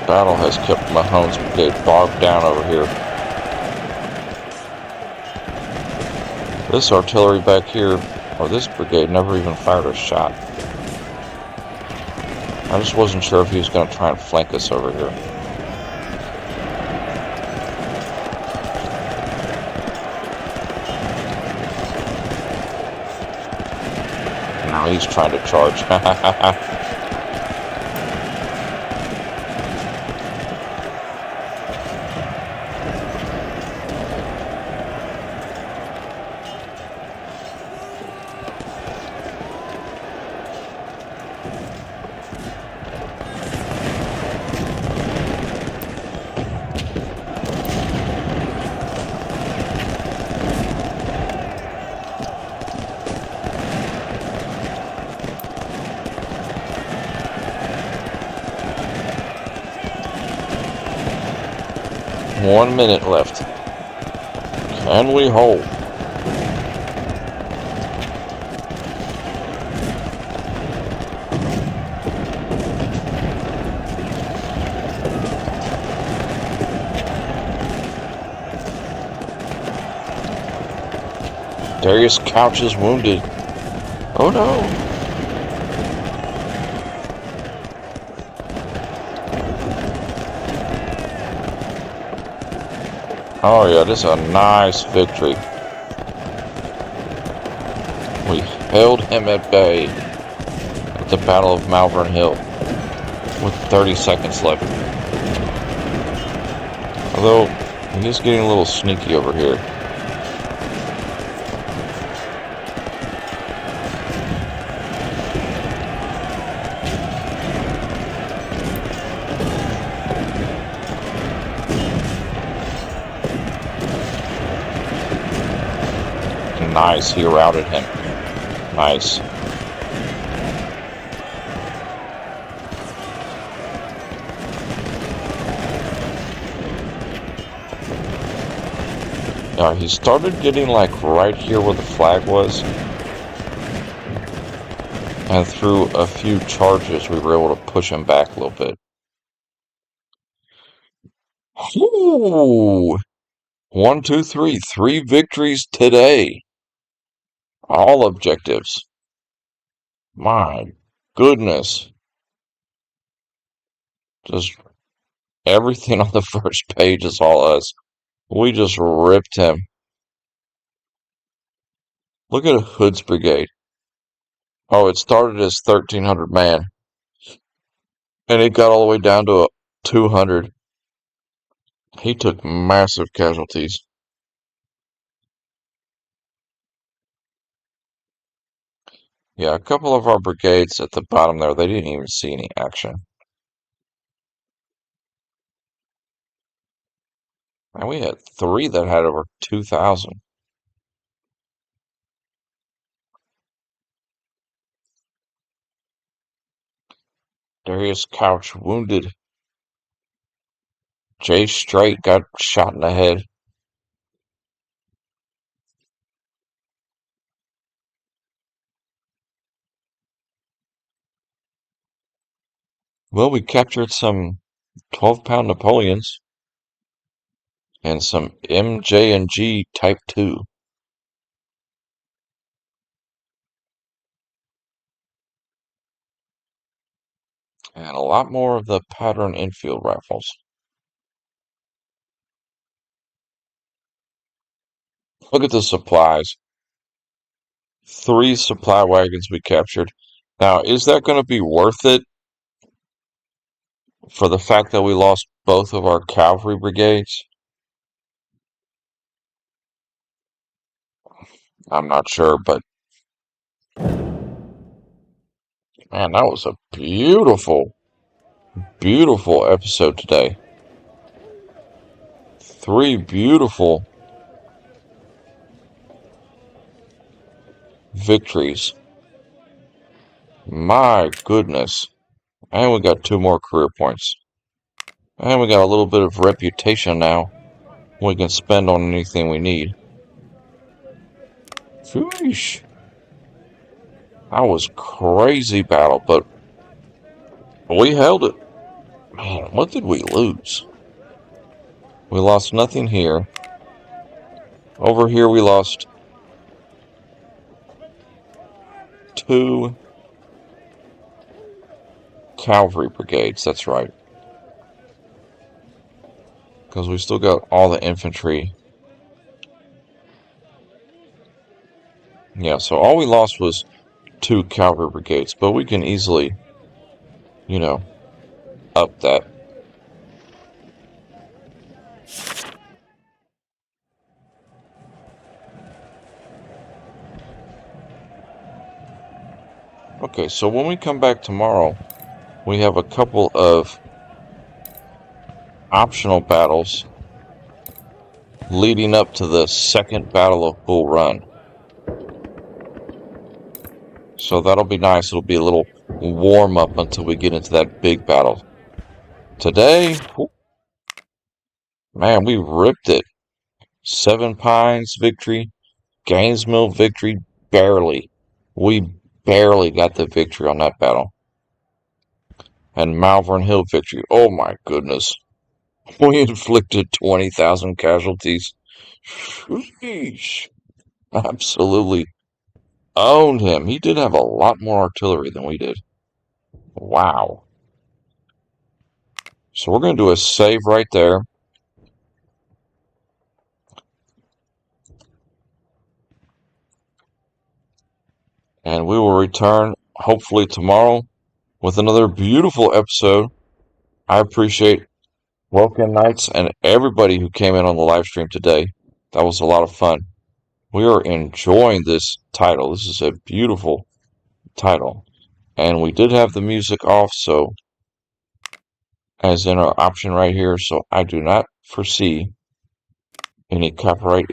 Battle has kept Mahone's brigade bogged down over here. This artillery back here, or this brigade, never even fired a shot. I just wasn't sure if he was going to try and flank us over here. Now he's trying to charge. 1 minute left. Can we hold? Darius Couch is wounded. Oh no! Oh yeah, this is a nice victory. We held him at bay at the Battle of Malvern Hill with 30 seconds left. Although, he's getting a little sneaky over here. Nice, he routed him. Nice. Now, he started getting like right here where the flag was. And through a few charges, we were able to push him back a little bit. Ooh. 1, 2, 3. 3 victories today. All objectives. My goodness. Just everything on the first page is all us. We just ripped him. Look at Hood's brigade. Oh, it started as 1,300 man. And it got all the way down to 200. He took massive casualties. Yeah, a couple of our brigades at the bottom there, they didn't even see any action. And we had 3 that had over 2,000. Darius Couch wounded. Jay Straight got shot in the head. Well, we captured some 12-pound Napoleons and some MJ&G Type 2. And a lot more of the pattern infield rifles. Look at the supplies. 3 supply wagons we captured. Now, is that going to be worth it for the fact that we lost both of our cavalry brigades? I'm not sure, but man, that was a beautiful, beautiful episode today. 3 beautiful victories. My goodness. And we got 2 more career points. And we got a little bit of reputation now we can spend on anything we need. Sheesh. That was crazy battle, but we held it. Man, what did we lose? We lost nothing here. Over here we lost 2 cavalry brigades, that's right. Because we still got all the infantry. Yeah, so all we lost was 2 cavalry brigades, but we can easily, up that. Okay, so when we come back tomorrow, we have a couple of optional battles leading up to the second Battle of Bull Run. So that'll be nice. It'll be a little warm-up until we get into that big battle. Today, Man, we ripped it. Seven Pines victory, Gainesville victory, barely. We barely got the victory on that battle. And Malvern Hill victory. Oh my goodness. We inflicted 20,000 casualties. Sheesh. Absolutely owned him. He did have a lot more artillery than we did. Wow. So we're going to do a save right there. And we will return hopefully tomorrow with another beautiful episode. I appreciate Welcome Knights and everybody who came in on the live stream today. That was a lot of fun. We are enjoying this title. This is a beautiful title. And we did have the music off, so as in our option right here, so I do not foresee any copyright